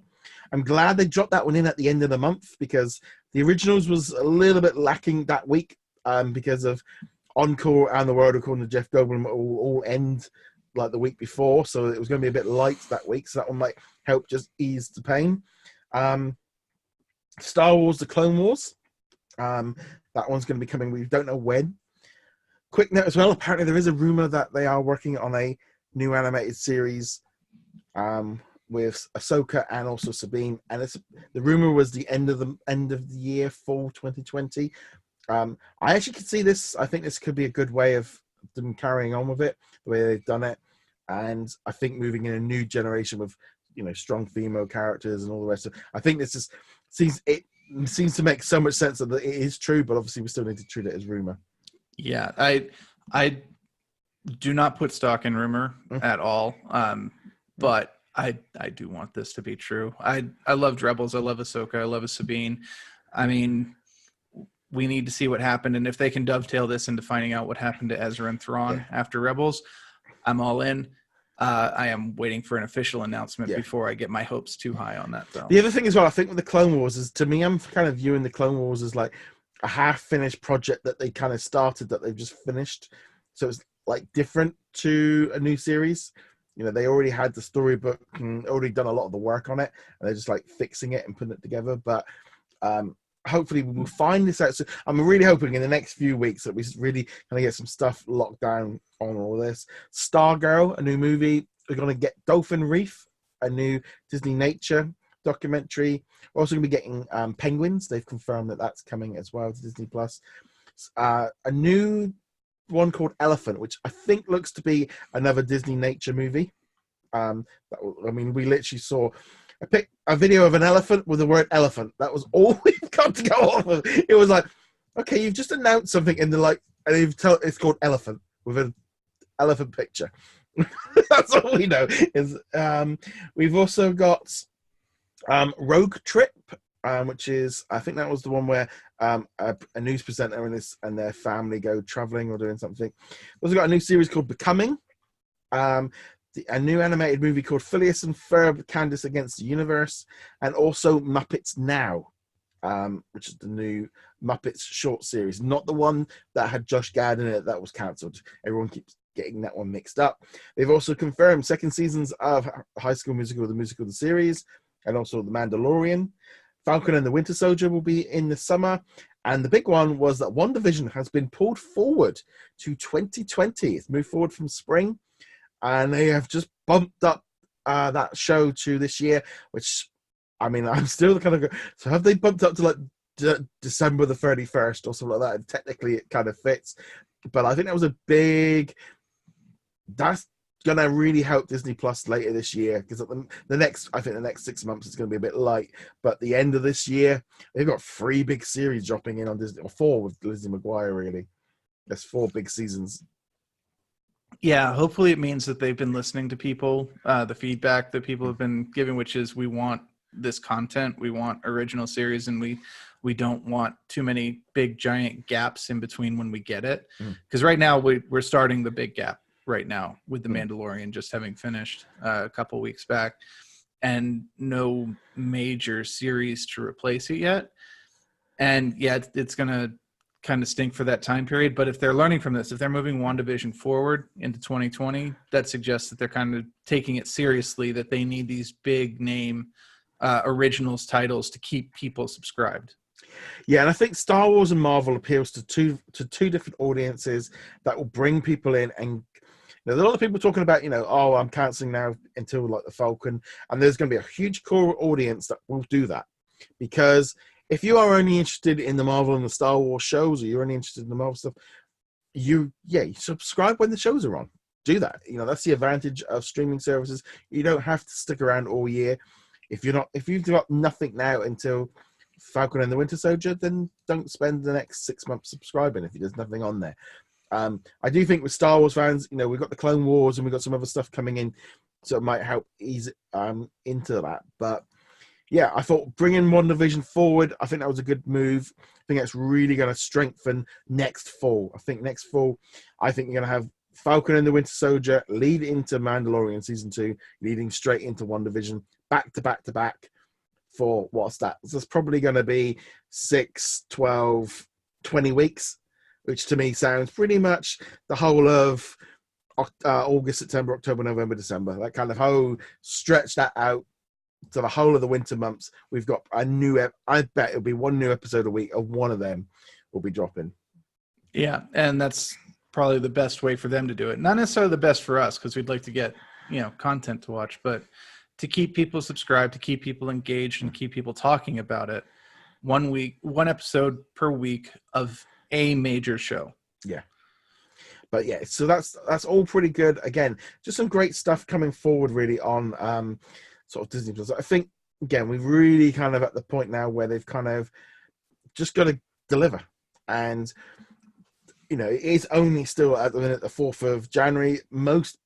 I'm glad they dropped that one in at the end of the month because the originals was a little bit lacking that week because of Encore and The World According to Jeff Goldblum all end like the week before, so it was going to be a bit light that week, so that one might help just ease the pain. Star Wars The Clone Wars, that one's going to be coming, we don't know when. Quick note as well, apparently there is a rumor that they are working on a new animated series with Ahsoka and also Sabine, and the rumor was the end of the year, fall 2020. I actually could see this. I think this could be a good way of them carrying on with it the way they've done it, and I think moving in a new generation with strong female characters and all the rest of it. I think this seems to make so much sense that it is true, but obviously we still need to treat it as rumor. Yeah, I do not put stock in rumor at all, but I do want this to be true. I loved Rebels. I love Ahsoka. I love Sabine. I mean, we need to see what happened, and if they can dovetail this into finding out what happened to Ezra and Thrawn after Rebels, I'm all in. I am waiting for an official announcement before I get my hopes too high on that, though. The other thing as well, I think with the Clone Wars is, to me, I'm kind of viewing the Clone Wars as like a half-finished project that they kind of started that they've just finished. So it's like different to a new series. They already had the storybook and already done a lot of the work on it, and they're just like fixing it and putting it together. But hopefully we will find this out. So I'm really hoping in the next few weeks that we really kind of get some stuff locked down on all this. Stargirl, a new movie. We're going to get Dolphin Reef, a new Disney nature documentary. We're also going to be getting Penguins. They've confirmed that that's coming as well to Disney Plus. A new one called Elephant, which I think looks to be another Disney nature movie. We literally saw a video of an elephant with the word elephant. That was all we've got to go off of. It was like, okay, you've just announced something and it's called Elephant with an elephant picture. That's all we know. We've also got Rogue Trip, which is, I think that was the one where a news presenter and their family go traveling or doing something. We've also got a new series called Becoming. A new animated movie called Phileas and Ferb, Candace Against the Universe, and also Muppets Now, which is the new Muppets short series, not the one that had Josh Gad in it that was cancelled. Everyone keeps getting that one mixed up. They've also confirmed second seasons of High School Musical, the musical, the series, and also The Mandalorian. Falcon and the Winter Soldier will be in the summer. And the big one was that WandaVision has been pulled forward to 2020. It's moved forward from spring. And they have just bumped up that show to this year, which, I'm still kind of... So have they bumped up to like December the 31st or something like that? And technically it kind of fits. But I think that was a big... That's going to really help Disney Plus later this year, because the next 6 months is going to be a bit light. But the end of this year, they've got 3 big series dropping in on Disney, or 4 with Lizzie McGuire, really. There's 4 big seasons. Yeah, hopefully it means that they've been listening to people, the feedback that people have been giving, which is we want this content, we want original series, and we don't want too many big giant gaps in between when we get it. Because right now we're starting the big gap. right now with The Mandalorian just having finished a couple weeks back, and no major series to replace it yet. And yeah, it's going to kind of stink for that time period. But if they're learning from this, if they're moving WandaVision forward into 2020, that suggests that they're kind of taking it seriously, that they need these big name originals titles to keep people subscribed. Yeah, and I think Star Wars and Marvel appeals to two different audiences that will bring people in. And there's a lot of people talking about, oh, I'm canceling now until like the Falcon, and there's going to be a huge core audience that will do that, because if you are only interested in the Marvel and the Star Wars shows, or you're only interested in the Marvel stuff, you subscribe when the shows are on. Do that. That's the advantage of streaming services. You don't have to stick around all year. If you've got nothing now until Falcon and the Winter Soldier, then don't spend the next 6 months subscribing if there's nothing on there. I do think with Star Wars fans, we've got the Clone Wars and we've got some other stuff coming in, so it might help ease into that. But yeah, I thought bringing WandaVision forward, I think that was a good move. I think that's really going to strengthen next fall. I think you're going to have Falcon and the Winter Soldier lead into Mandalorian season 2, leading straight into WandaVision, back to back to back for what's that? So it's probably going to be 6, 12, 20 weeks, which to me sounds pretty much the whole of August, September, October, November, December. That kind of whole stretch that out to the whole of the winter months. We've got a new, I bet it'll be one new episode a week, of one of them will be dropping. Yeah, and that's probably the best way for them to do it. Not necessarily the best for us, because we'd like to get, content to watch, but to keep people subscribed, to keep people engaged, and keep people talking about it. 1 week, one episode per week of a major show. Yeah. But yeah, so that's all pretty good. Again, just some great stuff coming forward really on sort of Disney Plus. I think, again, we've really kind of at the point now where they've kind of just got to deliver. And, it is only still at the minute the 4th of January. Most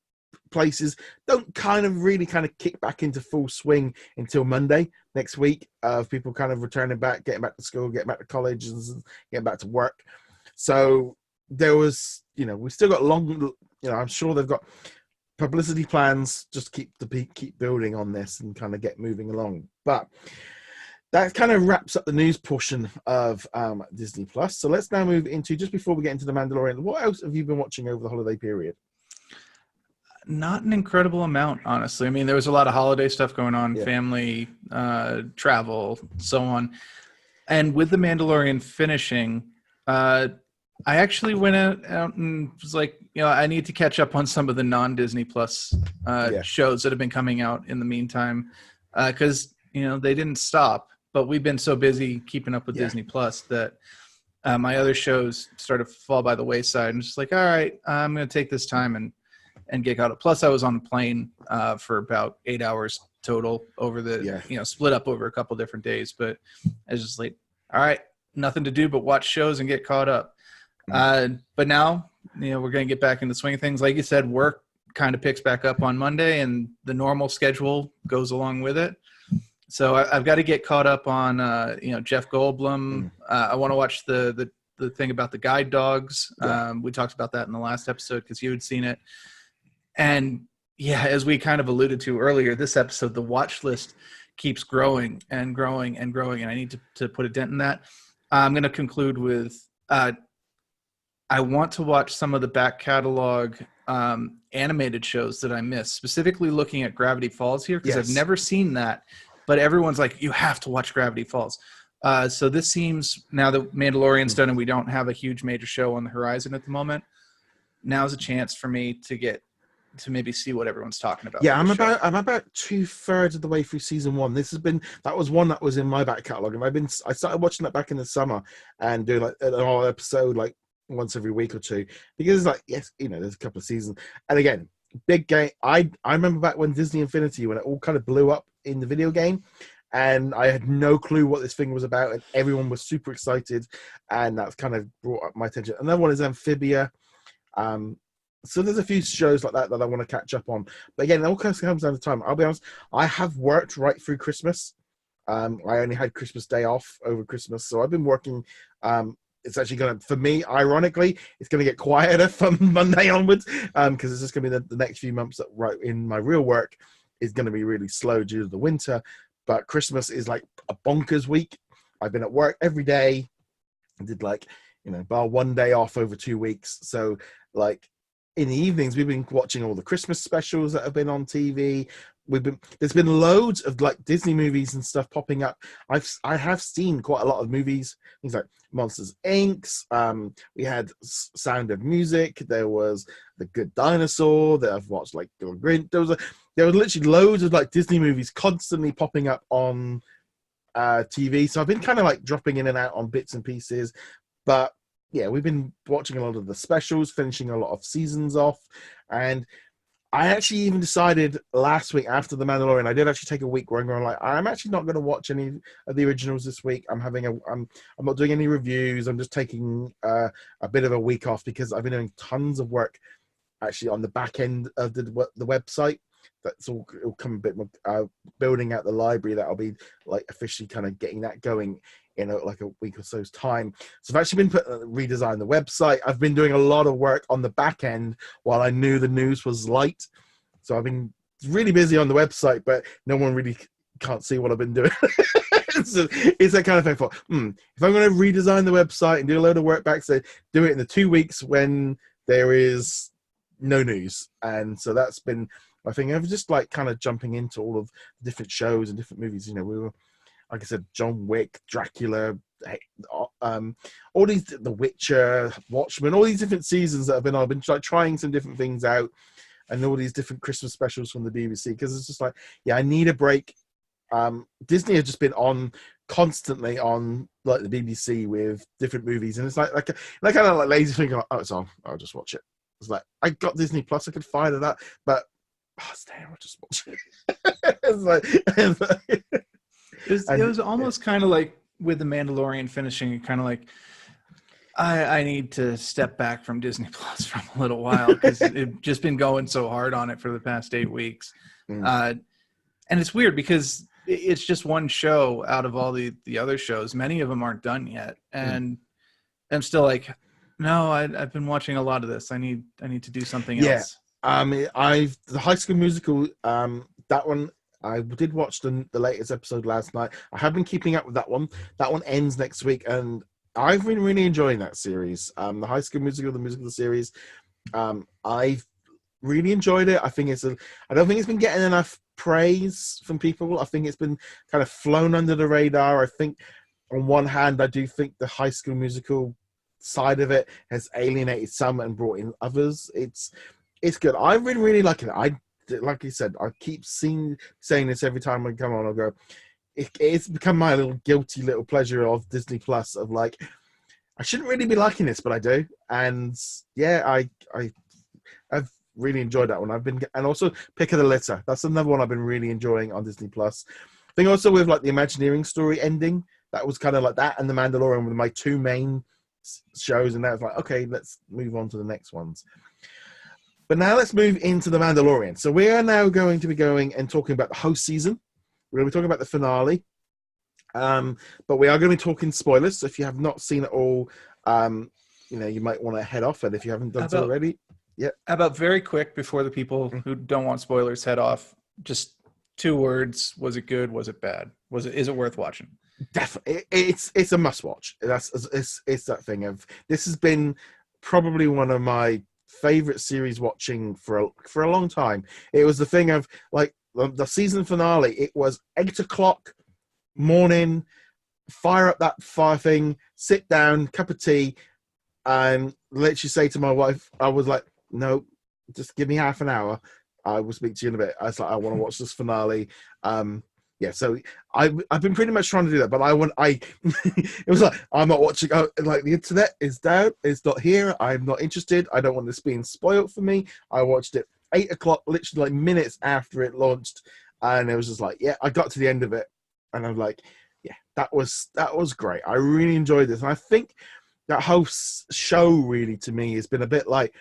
places don't kind of kick back into full swing until Monday next week, of people kind of returning back, getting back to school, getting back to college, and getting back to work. So there was, we've still got long, I'm sure they've got publicity plans just keep building on this and kind of get moving along. But that kind of wraps up the news portion of Disney Plus. So let's now move into, just before we get into The Mandalorian, what else have you been watching over the holiday period? Not an incredible amount, honestly. I mean, there was a lot of holiday stuff going on, family, travel, so on. And with The Mandalorian finishing, I actually went out and was like, I need to catch up on some of the non-Disney Plus shows that have been coming out in the meantime, because, they didn't stop, but we've been so busy keeping up with Disney Plus that my other shows started to fall by the wayside. I'm just like, all right, I'm going to take this time and get caught up. Plus, I was on a plane for about 8 hours total over the, split up over a couple different days. But I was just like, all right, nothing to do but watch shows and get caught up. But now, we're going to get back into the swing of things. Like you said, work kind of picks back up on Monday, and the normal schedule goes along with it. So I've got to get caught up on, Jeff Goldblum. I want to watch the thing about the guide dogs. We talked about that in the last episode because you had seen it. And yeah, as we kind of alluded to earlier, this episode, the watch list keeps growing and growing and growing, and I need to put a dent in that. I'm going to conclude with I want to watch some of the back catalog animated shows that I missed, specifically looking at Gravity Falls here, because I've never seen that, but everyone's like, you have to watch Gravity Falls. So this seems, now that Mandalorian's done and we don't have a huge major show on the horizon at the moment, now's a chance for me to maybe see what everyone's talking about. Yeah, I'm about 2/3 of the way through season 1. That was one that was in my back catalogue, and I started watching that back in the summer and doing like an whole episode like once every week or two, because like, there's a couple of seasons. And again, big game. I remember back when Disney Infinity, when it all kind of blew up in the video game, and I had no clue what this thing was about, and everyone was super excited, and that kind of brought up my attention. Another one is Amphibia. So there's a few shows like that I want to catch up on. But again, it all comes down to time. I'll be honest, I have worked right through Christmas. I only had Christmas Day off over Christmas, so I've been working it's actually going to, for me, ironically, it's going to get quieter from Monday onwards, because it's just going to be the next few months that right in my real work is going to be really slow due to the winter. But Christmas is like a bonkers week. I've been at work every day. I did bar one day off over 2 weeks. So like in the evenings, we've been watching all the Christmas specials that have been on TV. There's been loads of like Disney movies and stuff popping up. I have seen quite a lot of movies, things like Monsters Inc. We had Sound of Music. There was The Good Dinosaur that I've watched, like Grinch. There was literally loads of like Disney movies constantly popping up on TV. So I've been kind of like dropping in and out on bits and pieces, but yeah, we've been watching a lot of the specials, finishing a lot of seasons off, and I actually even decided last week after The Mandalorian, I did actually take a week where I'm going like, I'm actually not going to watch any of the originals this week. I'm not doing any reviews. I'm just taking a bit of a week off because I've been doing tons of work actually on the back end of the website. That's all. It'll come a bit more building out the library that I'll be like officially kind of getting that going in like a week or so's time. So I've actually been redesigning the website. I've been doing a lot of work on the back end while I knew the news was light. So I've been really busy on the website, but no one really can't see what I've been doing. It's that kind of thing for, if I'm going to redesign the website and do a load of work back, so do it in the 2 weeks when there is no news. And so that's been my thing. I was just like kind of jumping into all of the different shows and different movies. We were, like I said, John Wick, Dracula, all these, The Witcher, Watchmen, all these different seasons that have been on. I've been like trying some different things out, and all these different Christmas specials from the BBC, because it's just like, yeah, I need a break. Disney has just been on constantly on like the BBC with different movies, and it's like kind of like lazy thing. Oh, it's on. I'll just watch it. It's like I got Disney Plus. I could fire that, but it's there. I'll just watch it. It was almost kind of like with The Mandalorian finishing, kind of like I need to step back from Disney Plus for a little while because it's just been going so hard on it for the past 8 weeks. And it's weird because it's just one show out of all the other shows. Many of them aren't done yet. And I'm still like, no, I've been watching a lot of this. I need to do something else. The High School Musical, that one, I did watch the latest episode last night. I have been keeping up with that one. That one ends next week, and I've been really enjoying that series. The High School Musical, the musical series. I've really enjoyed it. I think I don't think it's been getting enough praise from people. I think it's been kind of flown under the radar. I think on one hand, I do think the High School Musical side of it has alienated some and brought in others. It's good. I've been really liking it. Like you said, I keep saying this every time I come on. I'll go, it's become my little guilty little pleasure of Disney Plus of like, I shouldn't really be liking this, but I do. And yeah, I've really enjoyed that one. And also Pick of the Litter. That's another one I've been really enjoying on Disney Plus. I think also with like the Imagineering story ending, that was kind of like that, and The Mandalorian were my two main shows, and that was like, okay, let's move on to the next ones. But now let's move into The Mandalorian. So we are now going to be going and talking about the whole season. We're going to be talking about the finale. But we are going to be talking spoilers. So if you have not seen it all, you might want to head off. And if you haven't done so already, how about very quick before the people who don't want spoilers head off, just 2 words. Was it good? Was it bad? Is it worth watching? Definitely. It's a must watch. It's that thing of, this has been probably one of my favorite series watching for a long time. It was the thing of like the season finale. It was 8:00 morning, fire up that fire thing, sit down, cup of tea, and literally say to my wife, I was like, no, just give me half an hour. I will speak to you in a bit. I was like, I want to watch this finale. So I've been pretty much trying to do that, but it was like, I'm not watching. Like the internet is down, it's not here. I'm not interested. I don't want this being spoiled for me. I watched it 8:00, literally like minutes after it launched, and it was just like, yeah, I got to the end of it, and I'm like, yeah, that was great. I really enjoyed this, and I think that whole show really to me has been a bit like,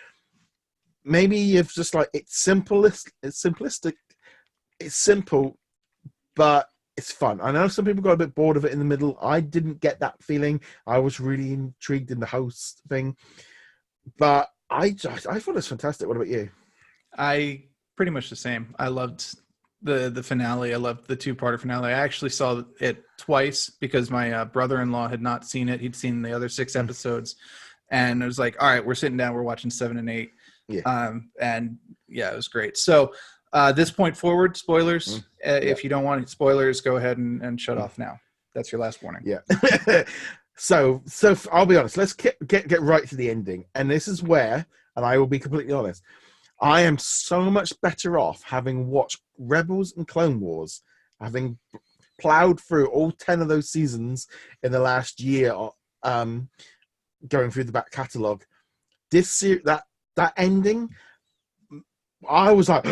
maybe if just like it's simplistic, it's simple, but it's fun. I know some people got a bit bored of it in the middle. I didn't get that feeling. I was really intrigued in the host thing, but I thought it was fantastic. What about you? I pretty much the same. I loved the finale. I loved the two-parter finale. I actually saw it twice because my brother-in-law had not seen it. He'd seen the other 6 episodes, and I was like, all right, we're sitting down, we're watching 7 and 8. And yeah, it was great. So this point forward, spoilers. If you don't want spoilers, go ahead and shut off now. That's your last warning. Yeah. So I'll be honest. Let's get right to the ending. And this is where, and I will be completely honest, I am so much better off having watched Rebels and Clone Wars, having plowed through all 10 of those seasons in the last year, going through the back catalogue. That ending, I was like,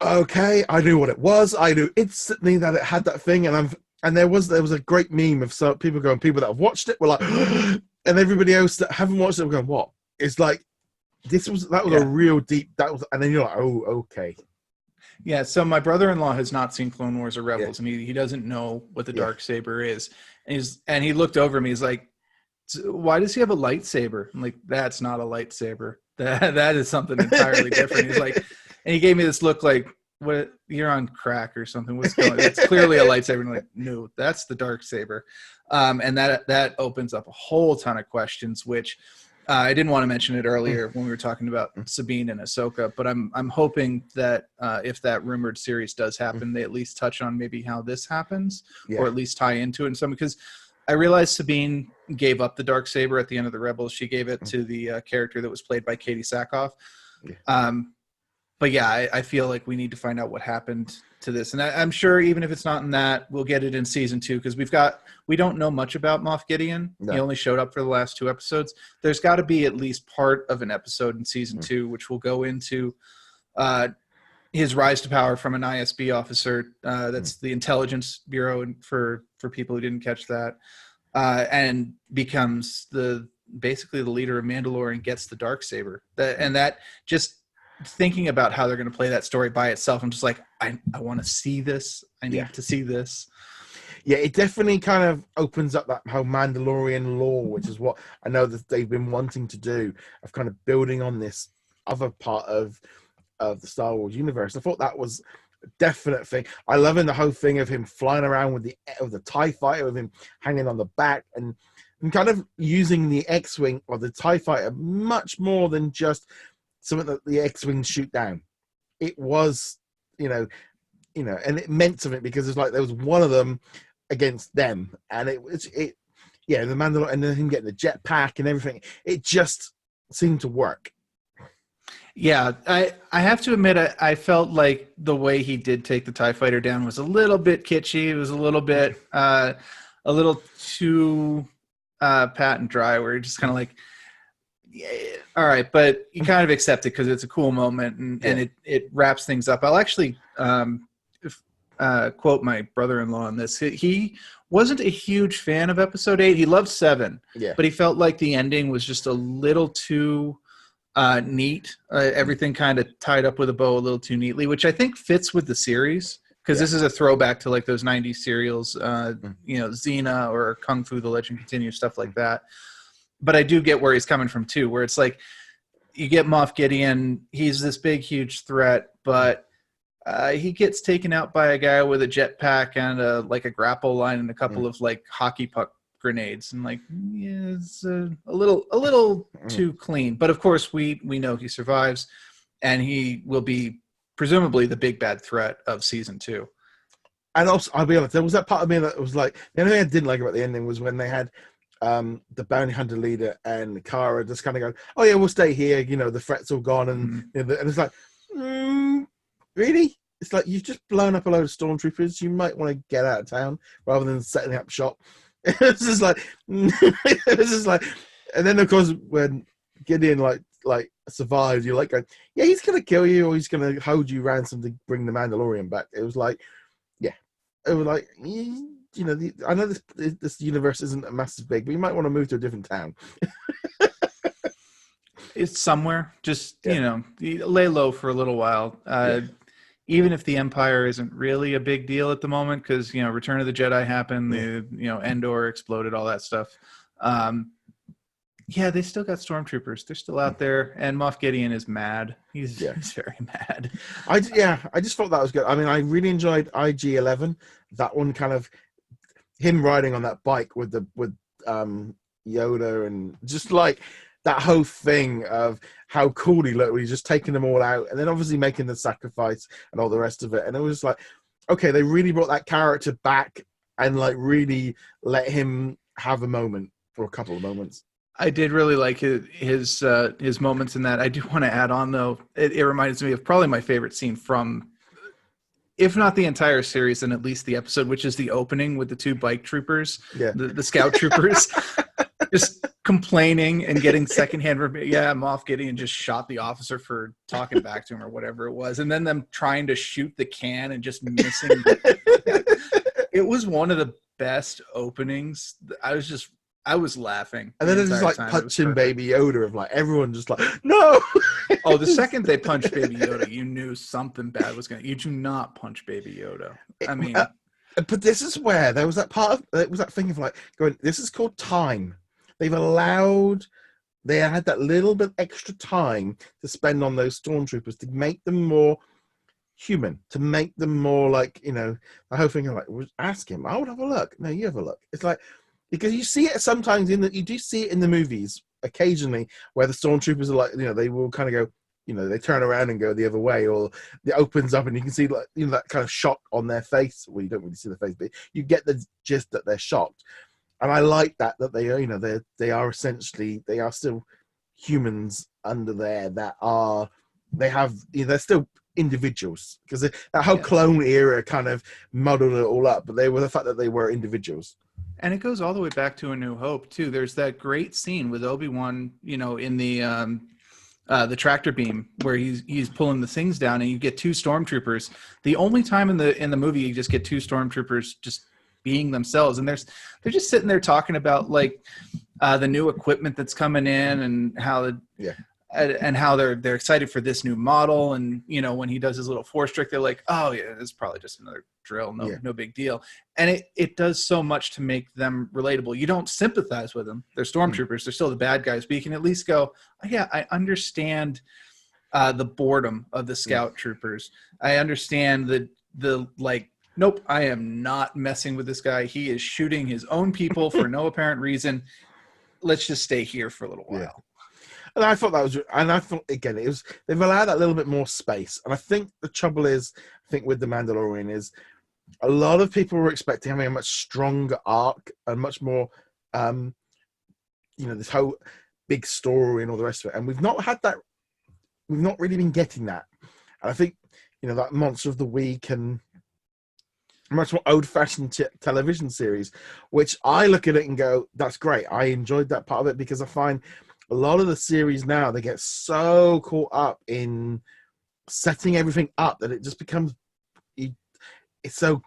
okay, I knew what it was. I knew instantly that it had that thing, and there was a great meme of some people that have watched it were like, and everybody else that haven't watched it were going, what? It's like that was a real deep, and then you're like, oh, okay. Yeah, so my brother-in-law has not seen Clone Wars or Rebels, and he doesn't know what the dark saber is. And he looked over at me, he's like, why does he have a lightsaber? I'm like, that's not a lightsaber. That is something entirely different. He's like, and he gave me this look like, what, you're on crack or something. What's going on? It's clearly a lightsaber. And I'm like, no, that's the dark saber. And that opens up a whole ton of questions, which I didn't want to mention it earlier when we were talking about Sabine and Ahsoka, but I'm hoping that if that rumored series does happen, they at least touch on maybe how this happens, or at least tie into it in some, because I realized Sabine gave up the darksaber at the end of the Rebels. She gave it to the character that was played by Katie Sackhoff. But yeah, I feel like we need to find out what happened to this. And I'm sure even if it's not in that, we'll get it in season 2, because we don't know much about Moff Gideon. No. He only showed up for the last 2 episodes. There's got to be at least part of an episode in season 2, which will go into his rise to power from an ISB officer. That's the Intelligence Bureau, for people who didn't catch that, and becomes basically the leader of Mandalore and gets the darksaber. That just thinking about how they're going to play that story by itself, I'm just like, I want to see this. I need to see this. Yeah, it definitely kind of opens up that whole Mandalorian lore, which is what I know that they've been wanting to do, of kind of building on this other part of the Star Wars universe. I thought that was a definite thing. I love in the whole thing of him flying around with the TIE fighter, with him hanging on the back, and kind of using the X-Wing or the TIE fighter much more than just something that the X-Wings shoot down. It was, and it meant something, because it's like there was one of them against them, and the Mandalorian, and then him getting the jetpack and everything, it just seemed to work. Yeah, I have to admit, I felt like the way he did take the TIE fighter down was a little bit kitschy. It was a little bit, a little too pat and dry, where you're just kind of like, yeah, all right, but you kind of accept it because it's a cool moment, and it wraps things up. I'll actually quote my brother-in-law on this. He wasn't a huge fan of episode 8. He loved 7, but he felt like the ending was just a little too neat. Everything kind of tied up with a bow a little too neatly, which I think fits with the series, because this is a throwback to like those 90s serials, Xena or Kung Fu: The Legend Continues, stuff like that. But I do get where he's coming from too, where it's like you get Moff Gideon, he's this big, huge threat, but he gets taken out by a guy with a jetpack and a grapple line and a couple of like hockey puck grenades, and it's a little too clean. But of course, we know he survives, and he will be presumably the big bad threat of season 2. And also, I'll be honest, there was that part of me that was like, the only thing I didn't like about the ending was when they had the bounty hunter leader and Kara just kind of go, oh yeah, we'll stay here, the threat's all gone, and and it's like, really? It's like, you've just blown up a load of stormtroopers, you might want to get out of town rather than setting up shop. It's just like, and then of course when Gideon like survives, you're like going, yeah, he's gonna kill you, or he's gonna hold you ransom to bring the Mandalorian back. It was like, it was like, I know this universe isn't a massive big, but you might want to move to a different town. It's somewhere, just lay low for a little while. even if the Empire isn't really a big deal at the moment, because Return of the Jedi happened, Endor exploded, all that stuff. Yeah, they still got stormtroopers. They're still out there, and Moff Gideon is mad. He's very mad. I just thought that was good. I mean, I really enjoyed IG-11. That one, kind of him riding on that bike with Yoda, and just like that whole thing of how cool he looked. He's just taking them all out, and then obviously making the sacrifice and all the rest of it. And it was like, okay, they really brought that character back and like really let him have a moment for a couple of moments. I did really like his moments in that. I do want to add on, though, it reminds me of probably my favorite scene from, if not the entire series, then at least the episode, which is the opening with the two bike troopers, the scout troopers, just complaining and getting secondhand. Moff Gideon just shot the officer for talking back to him or whatever it was, and then them trying to shoot the can and just missing. It was one of the best openings. I was laughing. And then it's just like punching Baby Yoda of like everyone just like, no. Oh, the second they punched Baby Yoda, you knew something bad was going to. You do not punch Baby Yoda. I mean. But this is where there was that part of, it was that thing of like going, this is called time. They had that little bit extra time to spend on those stormtroopers to make them more human, to make them more like, the whole thing of like, ask him, I would have a look. No, you have a look. It's like, because you see it sometimes you do see it in the movies occasionally where the stormtroopers are like, they will kind of go, they turn around and go the other way, or it opens up and you can see like, that kind of shock on their face. Well, you don't really see the face, but you get the gist that they're shocked. And I like that they are, they are essentially, they are still humans under there they're still individuals, because that whole clone era kind of muddled it all up, but they were the fact that they were individuals. And it goes all the way back to A New Hope too. There's that great scene with Obi-Wan, in the tractor beam where he's pulling the things down, and you get two stormtroopers. The only time in the movie you just get two stormtroopers just being themselves, and they're just sitting there talking about like the new equipment that's coming in, and how they're excited for this new model. And when he does his little force trick, they're like, oh yeah, it's probably just another drill, no big deal. And it does so much to make them relatable. You don't sympathize with them. They're stormtroopers. They're still the bad guys, but you can at least go, oh, yeah, I understand the boredom of the scout troopers. I understand the like, nope, I am not messing with this guy. He is shooting his own people for no apparent reason. Let's just stay here for a little while. Yeah. And I thought again, they've allowed that little bit more space. And I think the trouble is, with The Mandalorian is a lot of people were expecting having a much stronger arc and much more, this whole big story and all the rest of it. And we've not had that. We've not really been getting that. And I think, that Monster of the Week and much more old-fashioned television series, which I look at it and go, that's great. I enjoyed that part of it, because I find a lot of the series now, they get so caught up in setting everything up that it just becomes, it's so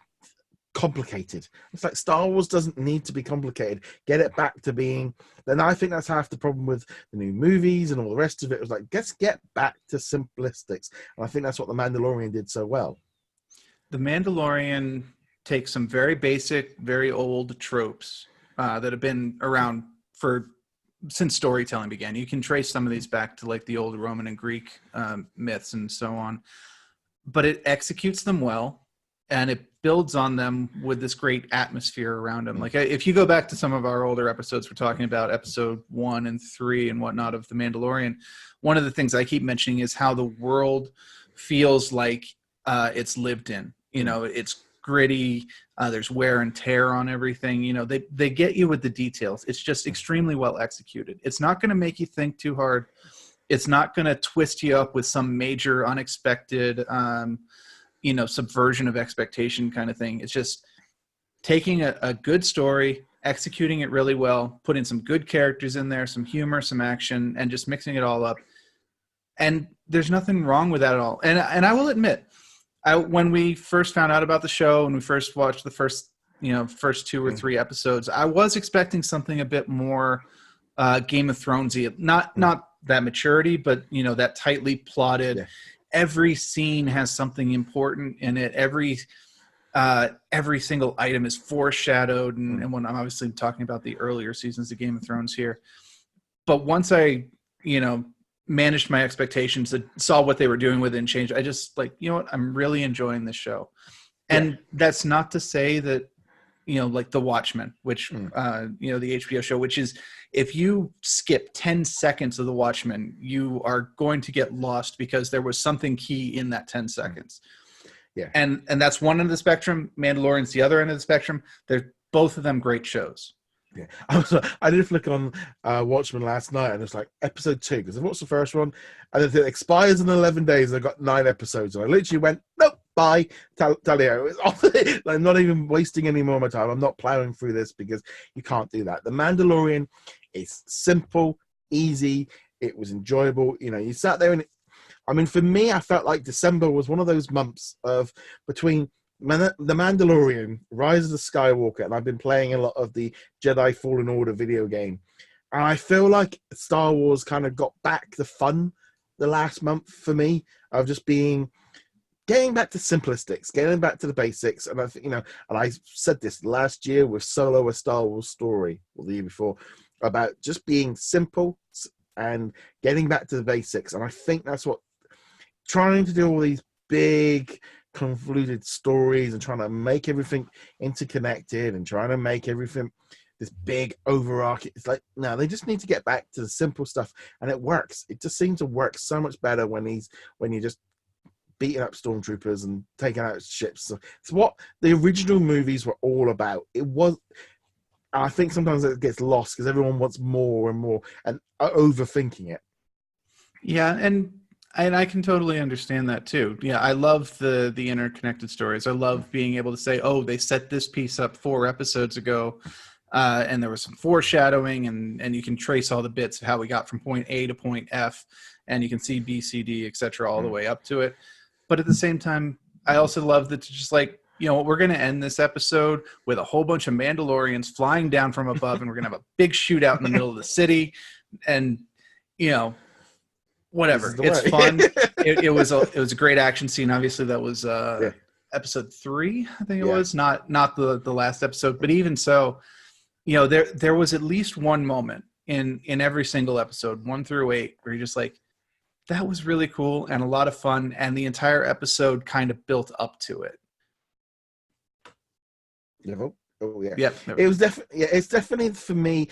complicated. It's like Star Wars doesn't need to be complicated. Get it back to being, then I think that's half the problem with the new movies and all the rest of it. It was like, let's get back to simplistics. And I think that's what The Mandalorian did so well. The Mandalorian takes some very basic, very old tropes that have been around since storytelling began. You can trace some of these back to like the old Roman and Greek myths and so on, but it executes them well, and it builds on them with this great atmosphere around them. Like if you go back to some of our older episodes, we're talking about episode 1 and 3 and whatnot of The Mandalorian. One of the things I keep mentioning is how the world feels like it's lived in. It's gritty. There's wear and tear on everything. They get you with the details. It's just extremely well executed. It's not going to make you think too hard. It's not going to twist you up with some major unexpected, subversion of expectation kind of thing. It's just taking a good story, executing it really well, putting some good characters in there, some humor, some action, and just mixing it all up. And there's nothing wrong with that at all. And I will admit, when we first found out about the show and we first watched the first 2 or 3 episodes, I was expecting something a bit more Game of Thronesy, not that maturity, but that tightly plotted. Yeah. every scene has something important in it. Every single item is foreshadowed, and when I'm obviously talking about the earlier seasons of Game of Thrones here. But once I, managed my expectations and saw what they were doing with it and changed, I just like, I'm really enjoying this show. And that's not to say that, like The Watchmen, which, the HBO show, which is, if you skip 10 seconds of The Watchmen, you are going to get lost because there was something key in that 10 seconds. Yeah. And that's one end of the spectrum. Mandalorian's the other end of the spectrum. They're both of them great shows. Yeah, I did flick on Watchmen last night, and it's like episode 2 because I watched the first one, and it expires in 11 days. And I got 9 episodes, and I literally went, nope, bye, Talio. It's off. I'm not even wasting any more of my time. I'm not plowing through this because you can't do that. The Mandalorian is simple, easy. It was enjoyable. You sat there, and for me, I felt like December was one of those months of between The Mandalorian, Rise of the Skywalker, and I've been playing a lot of the Jedi Fallen Order video game. And I feel like Star Wars kind of got back the fun the last month for me of just getting back to simplistics, getting back to the basics. And I think, and I said this last year with Solo, a Star Wars story, or the year before, about just being simple and getting back to the basics. And I think that's what trying to do all these big convoluted stories and trying to make everything interconnected and trying to make everything this big overarching, it's like, no, they just need to get back to the simple stuff, and it works. It just seems to work so much better when you're just beating up stormtroopers and taking out ships. So it's what the original movies were all about. It was, I think sometimes it gets lost because everyone wants more and more and overthinking it. Yeah, and I can totally understand that too. Yeah, I love the interconnected stories. I love being able to say, oh, they set this piece up 4 episodes ago, and there was some foreshadowing, and you can trace all the bits of how we got from point A to point F, and you can see B, C, D, etc. all the way up to it. But at the same time, I also love that it's just like, we're going to end this episode with a whole bunch of Mandalorians flying down from above, and we're going to have a big shootout in the middle of the city, and whatever. It's fun. It was a great action scene. Obviously, that was episode 3, I think it was, not the last episode. But even so, there was at least one moment in every single episode, 1 through 8, where you're just like, that was really cool and a lot of fun, and the entire episode kind of built up to it. Oh yeah. Yep. It was definitely. Yeah, it's definitely for me.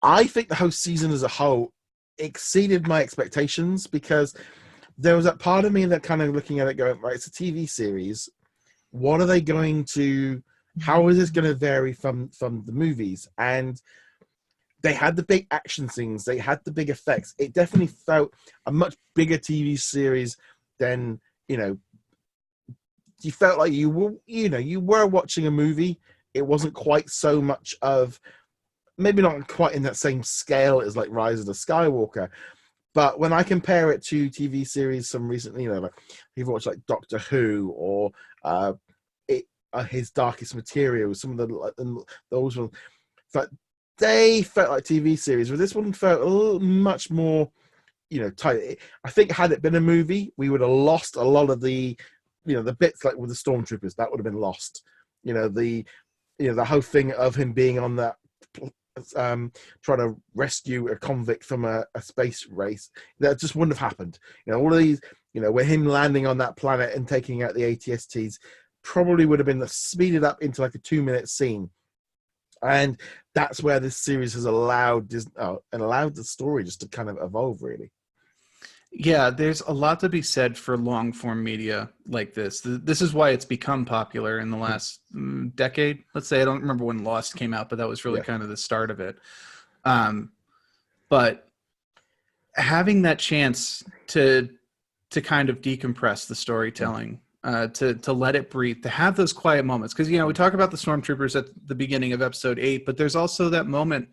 I think the whole season as a whole exceeded my expectations because there was that part of me that kind of looking at it going, right, it's a TV series. What are they going to? How is this going to vary from the movies? And they had the big action scenes. They had the big effects. It definitely felt a much bigger TV series than, you felt like you were watching a movie. It wasn't quite so much of, maybe not quite in that same scale as like Rise of the Skywalker. But when I compare it to TV series, some recently, like you've watched like Doctor Who or His Darkest Material, some of those ones, but they felt like TV series. But this one felt a little much more, tight. I think had it been a movie, we would have lost a lot of the, the bits like with the stormtroopers. That would have been lost. The whole thing of him being on that, trying to rescue a convict from a space race, that just wouldn't have happened. All of these, where him landing on that planet and taking out the ATSTs probably would have been speeded up into like a 2-minute scene. And that's where this series has allowed the story just to kind of evolve, really. Yeah, there's a lot to be said for long form media like this. This is why it's become popular in the last decade. Let's say, I don't remember when Lost came out, but that was really kind of the start of it. But having that chance to kind of decompress the storytelling, to let it breathe, to have those quiet moments. Because, we talk about the stormtroopers at the beginning of episode 8, but there's also that moment,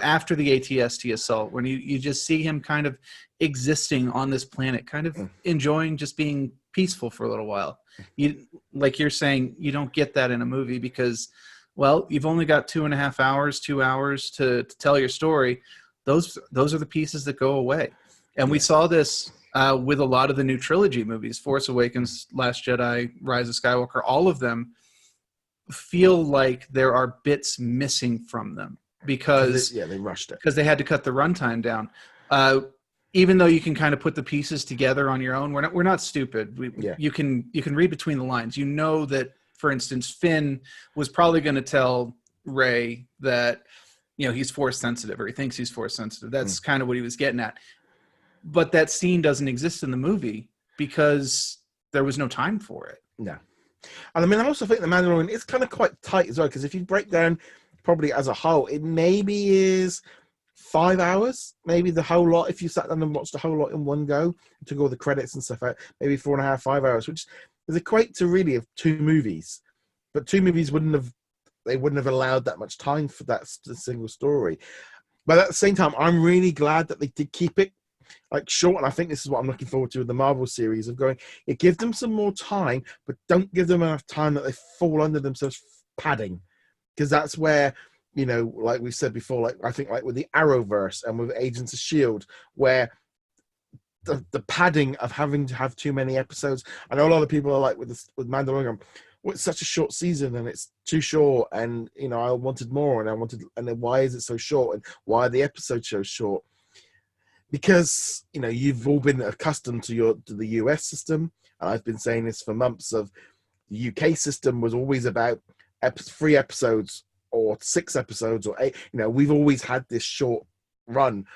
after the ATST assault, when you just see him kind of existing on this planet, kind of enjoying just being peaceful for a little while. Like you're saying, you don't get that in a movie because, well, you've only got 2.5 hours, 2 hours to tell your story. Those are the pieces that go away. And we saw this with a lot of the new trilogy movies, Force Awakens, Last Jedi, Rise of Skywalker, all of them feel like there are bits missing from them because they rushed it because they had to cut the runtime down. Even though you can kind of put the pieces together on your own, we're not stupid. You can read between the lines. You know that, for instance, Finn was probably going to tell Rey that he's force sensitive, or he thinks he's force sensitive. That's kind of what he was getting at. But that scene doesn't exist in the movie because there was no time for it. No. And I mean, I also think The Mandalorian is kind of quite tight as well, because if you break down probably as a whole, it maybe is 5 hours, maybe the whole lot. If you sat down and watched the whole lot in one go, took all the credits and stuff out, maybe 4.5, 5 hours, which is equate to really of 2 movies. But 2 movies wouldn't have allowed that much time for that single story. But at the same time, I'm really glad that they did keep it like short, and I think this is what I'm looking forward to with the Marvel series of going, give them some more time, but don't give them enough time that they fall under themselves padding, because that's where, like we said before, like I think like with the Arrowverse and with Agents of S.H.I.E.L.D., where the padding of having to have too many episodes. I know a lot of people are like with Mandalorian, well, it's such a short season and it's too short, and I wanted more, and then why is it so short, and why are the episodes so short? Because you've all been accustomed to the US system, and I've been saying this for months. Of the UK system was always about 3 episodes or 6 episodes or 8. We've always had this short run,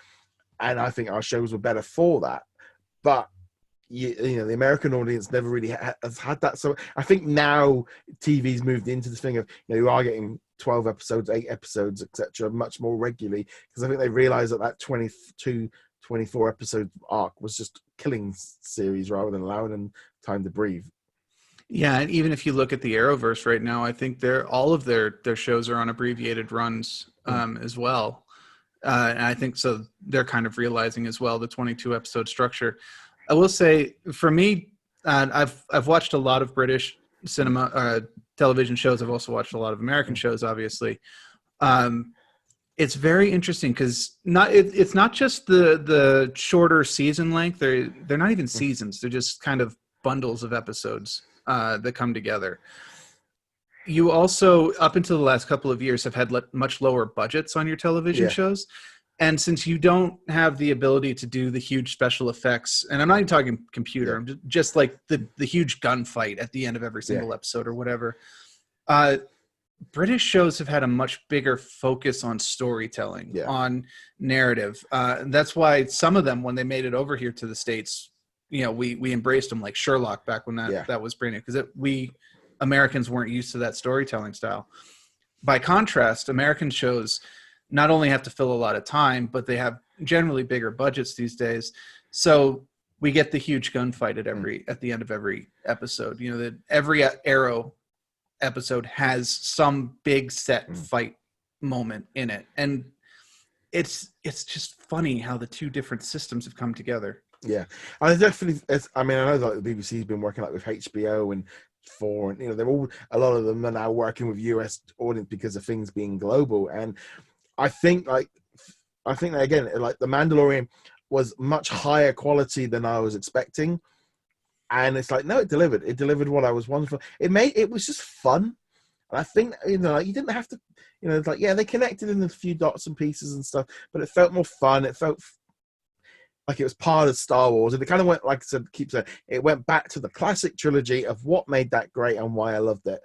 and I think our shows were better for that. But the American audience never really has had that. So I think now TV's moved into this thing of you are getting 12 episodes, 8 episodes, etc., much more regularly, because I think they realized that 22, 24 episode arc was just killing series rather than allowing them time to breathe. Yeah, and even if you look at the Arrowverse right now, I think all of their shows are on abbreviated runs as well. And I think so they're kind of realizing as well the 22 episode structure. I will say, for me, I've watched a lot of British cinema television shows. I've also watched a lot of American shows, obviously. It's very interesting because it's not just the shorter season length. They're not even seasons. They're just kind of bundles of episodes that come together. You also, up until the last couple of years, have had much lower budgets on your television shows. And since you don't have the ability to do the huge special effects, and I'm not even talking computer, I'm just like the huge gunfight at the end of every single episode or whatever, British shows have had a much bigger focus on storytelling, on narrative. That's why some of them, when they made it over here to the States, we embraced them, like Sherlock back when that was brand new, because we Americans weren't used to that storytelling style. By contrast, American shows not only have to fill a lot of time, but they have generally bigger budgets these days. So we get the huge gunfight at the end of every episode. That every Arrow episode has some big set fight moment in it, and it's just funny how the 2 different systems have come together. Yeah, and definitely. I know that the BBC's been working like with HBO and 4, and they're all, a lot of them are now working with US audience because of things being global. And I think that again, like The Mandalorian was much higher quality than I was expecting. And it's like, no, it delivered. It delivered what I was wanting for. It was just fun. And I think, you didn't have to, it's like, they connected in a few dots and pieces and stuff, but it felt more fun. It felt like it was part of Star Wars. And it kind of went, like I said, it went back to the classic trilogy of what made that great and why I loved it.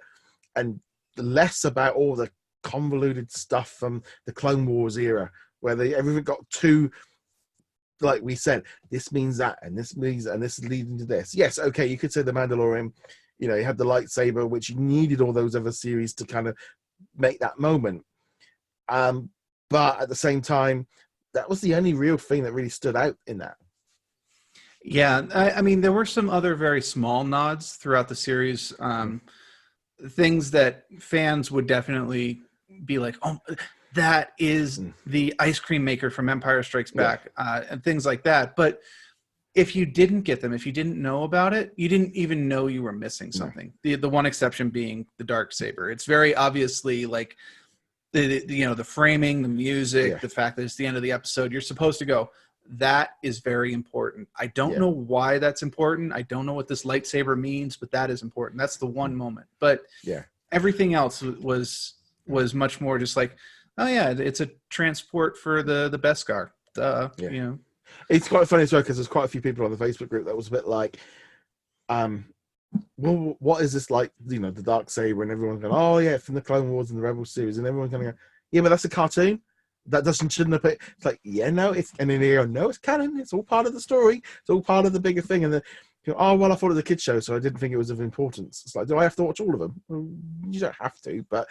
And less about all the convoluted stuff from the Clone Wars era, where everything got too, like we said, this means that, and this means, and this is leading to this. Yes, okay, you could say The Mandalorian, you had the lightsaber, which you needed all those other series to kind of make that moment. But at the same time, that was the only real thing that really stood out in that. Yeah, I mean, there were some other very small nods throughout the series, things that fans would definitely be like, oh, that is the ice cream maker from Empire Strikes Back, and things like that. But if you didn't get them, if you didn't know about it, you didn't even know you were missing something. The one exception being the Darksaber. It's very obviously like the framing, the music, the fact that it's the end of the episode. You're supposed to go, That is very important. I don't know why that's important. I don't know what this lightsaber means, but that is important. That's the one moment. But everything else was much more just like, oh yeah, it's a transport for the Beskar. You know. It's quite funny as well because there's quite a few people on the Facebook group that was a bit like, well, what is this like? You know, the dark saber, and everyone's going, oh yeah, from the Clone Wars and the Rebel series, and everyone's going to go, yeah, but that's a cartoon. That shouldn't have been. It's like, yeah, no, it's, and then they go, no, it's canon. It's all part of the story. It's all part of the bigger thing. And then, you know, oh well, I thought it was a kids show, so I didn't think it was of importance. It's like, do I have to watch all of them? Well, you don't have to, but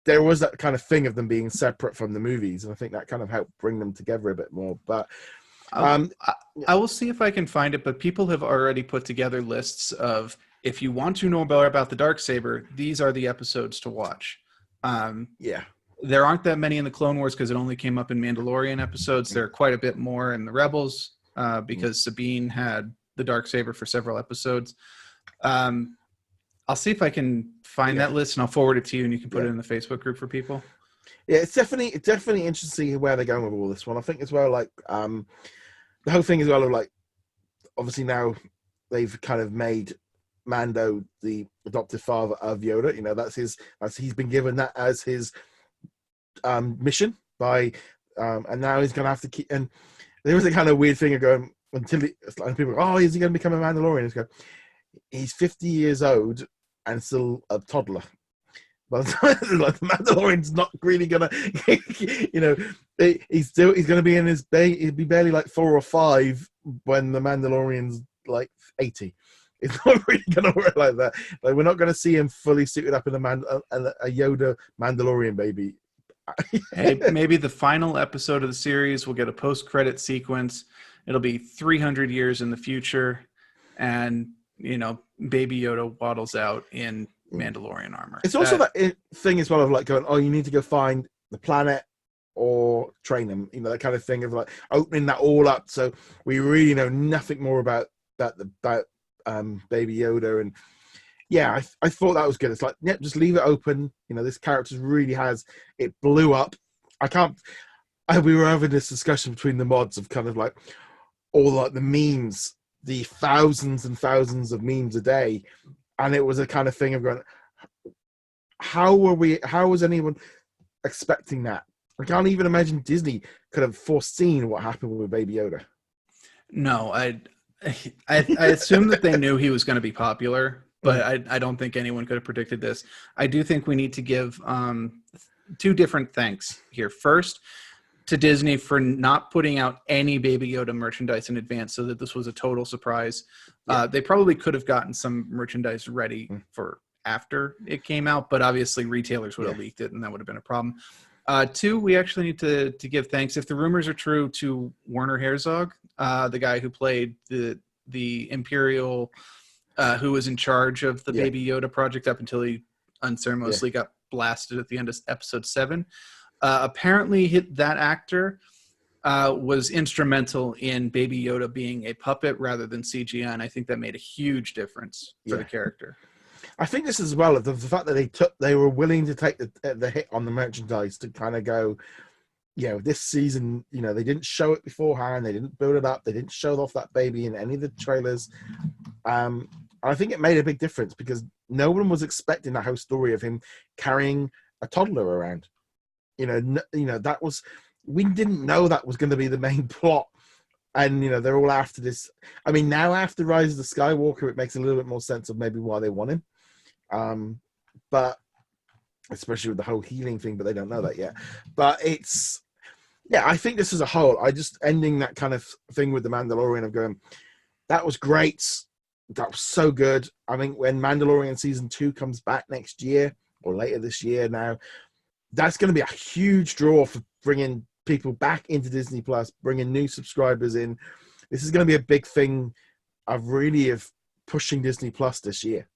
there was that kind of thing of them being separate from the movies, and I think that kind of helped bring them together a bit more. But I will see if I can find it, but people have already put together lists of, if you want to know about the Darksaber, these are the episodes to watch. There aren't that many in the Clone Wars because it only came up in Mandalorian episodes. There are quite a bit more in the Rebels because Sabine had the Darksaber for several episodes. I'll see if I can find that list, and I'll forward it to you, and you can put it in the Facebook group for people. Yeah, it's definitely interesting to see where they're going with all this one. I think as well, like the whole thing as well of like, obviously now they've kind of made Mando the adoptive father of Yoda. You know, he's been given that as his mission by, and now he's gonna have to keep. And there was a kind of weird thing of going until and people go, oh, is he going to become a Mandalorian? He's 50 years old and still a toddler. But like the Mandalorian's not really gonna, you know, he's gonna be in his he'd be barely like 4 or 5 when the Mandalorian's like 80. It's not really gonna work like that. Like, we're not gonna see him fully suited up in a Yoda Mandalorian baby. Hey, maybe the final episode of the series will get a post-credit sequence. It'll be 300 years in the future, and you know, Baby Yoda waddles out in Mandalorian armor. It's also that thing as well of like going, oh, you need to go find the planet or train them, you know, that kind of thing of like opening that all up, so we really know nothing more about Baby Yoda. And yeah, I thought that was good. It's like, just leave it open. You know, this character really has, it blew up. We were having this discussion between the mods of kind of like all like the memes, the thousands and thousands of memes a day. And it was a kind of thing of going, how was anyone expecting that? I can't even imagine Disney could have foreseen what happened with Baby Yoda. No, I assume that they knew he was going to be popular, but I don't think anyone could have predicted this. I do think we need to give 2 different thanks here. First, to Disney for not putting out any Baby Yoda merchandise in advance, so that this was a total surprise. They probably could have gotten some merchandise ready for after it came out, but obviously retailers would have leaked it, and that would have been a problem. 2, we actually need to give thanks, if the rumors are true, to Werner Herzog, the guy who played the Imperial, who was in charge of the Baby Yoda project up until he unceremoniously got blasted at the end of episode 7. Apparently that actor was instrumental in Baby Yoda being a puppet rather than CGI, and I think that made a huge difference for the character. I think this as well, the fact that they were willing to take the hit on the merchandise to kind of go, you know, this season, you know, they didn't show it beforehand, they didn't build it up, they didn't show off that baby in any of the trailers. I think it made a big difference because no one was expecting that whole story of him carrying a toddler around. You know, that was, we didn't know that was going to be the main plot. And, you know, they're all after this. I mean, now after Rise of the Skywalker, it makes a little bit more sense of maybe why they want him. But especially with the whole healing thing, but they don't know that yet. But it's, I think this as a whole, I just ending that kind of thing with the Mandalorian of going, that was great. That was so good. I think when Mandalorian season 2 comes back next year or later this year now, that's going to be a huge draw for bringing people back into Disney Plus, bringing new subscribers in. This is going to be a big thing of pushing Disney Plus this year.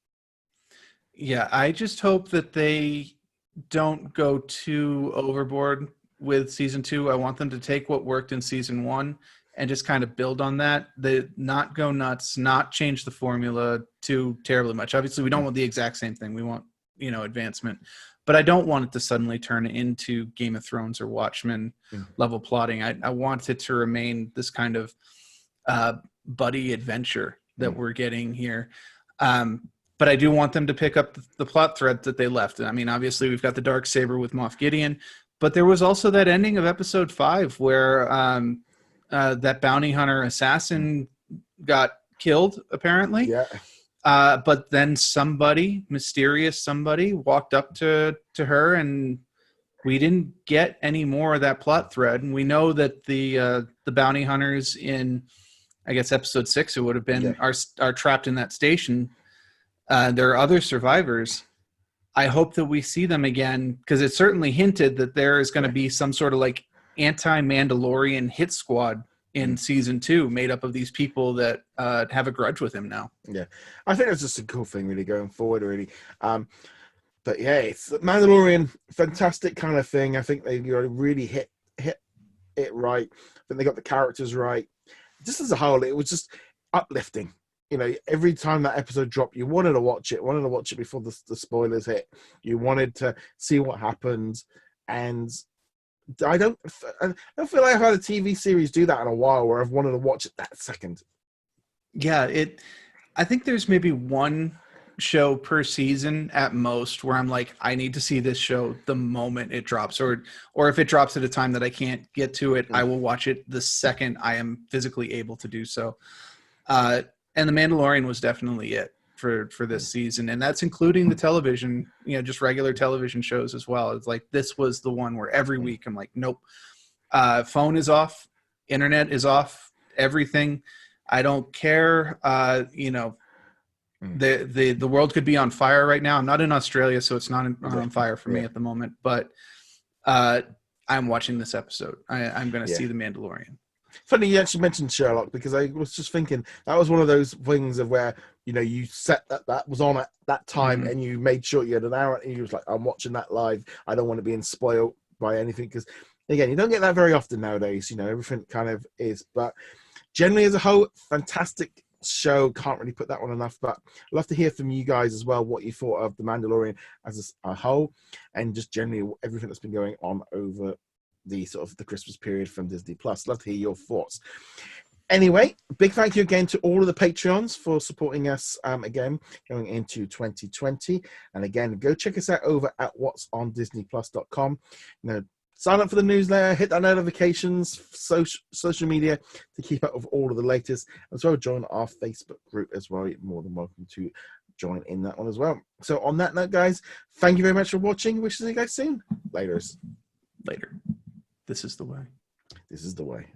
Yeah, I just hope that they don't go too overboard with season 2. I want them to take what worked in season 1 and just kind of build on that. They not go nuts, not change the formula too terribly much. Obviously, we don't want the exact same thing. We want, you know, advancement. but I don't want it to suddenly turn into Game of Thrones or Watchmen level plotting. I want it to remain this kind of buddy adventure that we're getting here. But I do want them to pick up the plot thread that they left. I mean, obviously we've got the Darksaber with Moff Gideon, but there was also that ending of episode 5 where that bounty hunter assassin got killed, apparently. Yeah. But then mysterious somebody, walked up to her, and we didn't get any more of that plot thread. And we know that the bounty hunters in, I guess, episode 6, it would have been, are trapped in that station. There are other survivors. I hope that we see them again, because it certainly hinted that there is going to be some sort of like anti-Mandalorian hit squad in season 2, made up of these people that have a grudge with him now. Yeah, I think it's just a cool thing, really, going forward, really. But yeah, it's Mandalorian, fantastic kind of thing. I think they really hit it right. I think they got the characters right. Just as a whole, it was just uplifting. You know, every time that episode dropped, you wanted to watch it before the spoilers hit. You wanted to see what happened, and I don't feel like I've had a TV series do that in a while where I've wanted to watch it that second. Yeah, I think there's maybe one show per season at most where I'm like, I need to see this show the moment it drops, or if it drops at a time that I can't get to it, I will watch it the second I am physically able to do so. And The Mandalorian was definitely it for this season, and that's including the television, just regular television shows as well. It's like, this was the one where every week I'm like, nope, phone is off, internet is off, everything. I don't care. The world could be on fire right now. I'm not in Australia, so it's not on fire for me at the moment, but I'm watching this episode. I'm going to see The Mandalorian. Funny you actually mentioned Sherlock, because I was just thinking that was one of those things of where, you set that was on at that time, and you made sure you had an hour, and you was like, I'm watching that live. I don't want to be spoiled by anything, because again, you don't get that very often nowadays. Everything kind of is, but generally as a whole, fantastic show. Can't really put that one enough, but I'd love to hear from you guys as well, what you thought of The Mandalorian as a whole, and just generally everything that's been going on over the sort of the Christmas period from Disney Plus. Love to hear your thoughts. Anyway, big thank you again to all of the Patreons for supporting us again going into 2020. And again, go check us out over at whatsondisneyplus.com. Sign up for the newsletter, hit that notifications, social media to keep up with all of the latest, as well as join our Facebook group as well. You're more than welcome to join in that one as well. So on that note, guys, thank you very much for watching. Wish to see you guys soon. Later. This is the way. This is the way.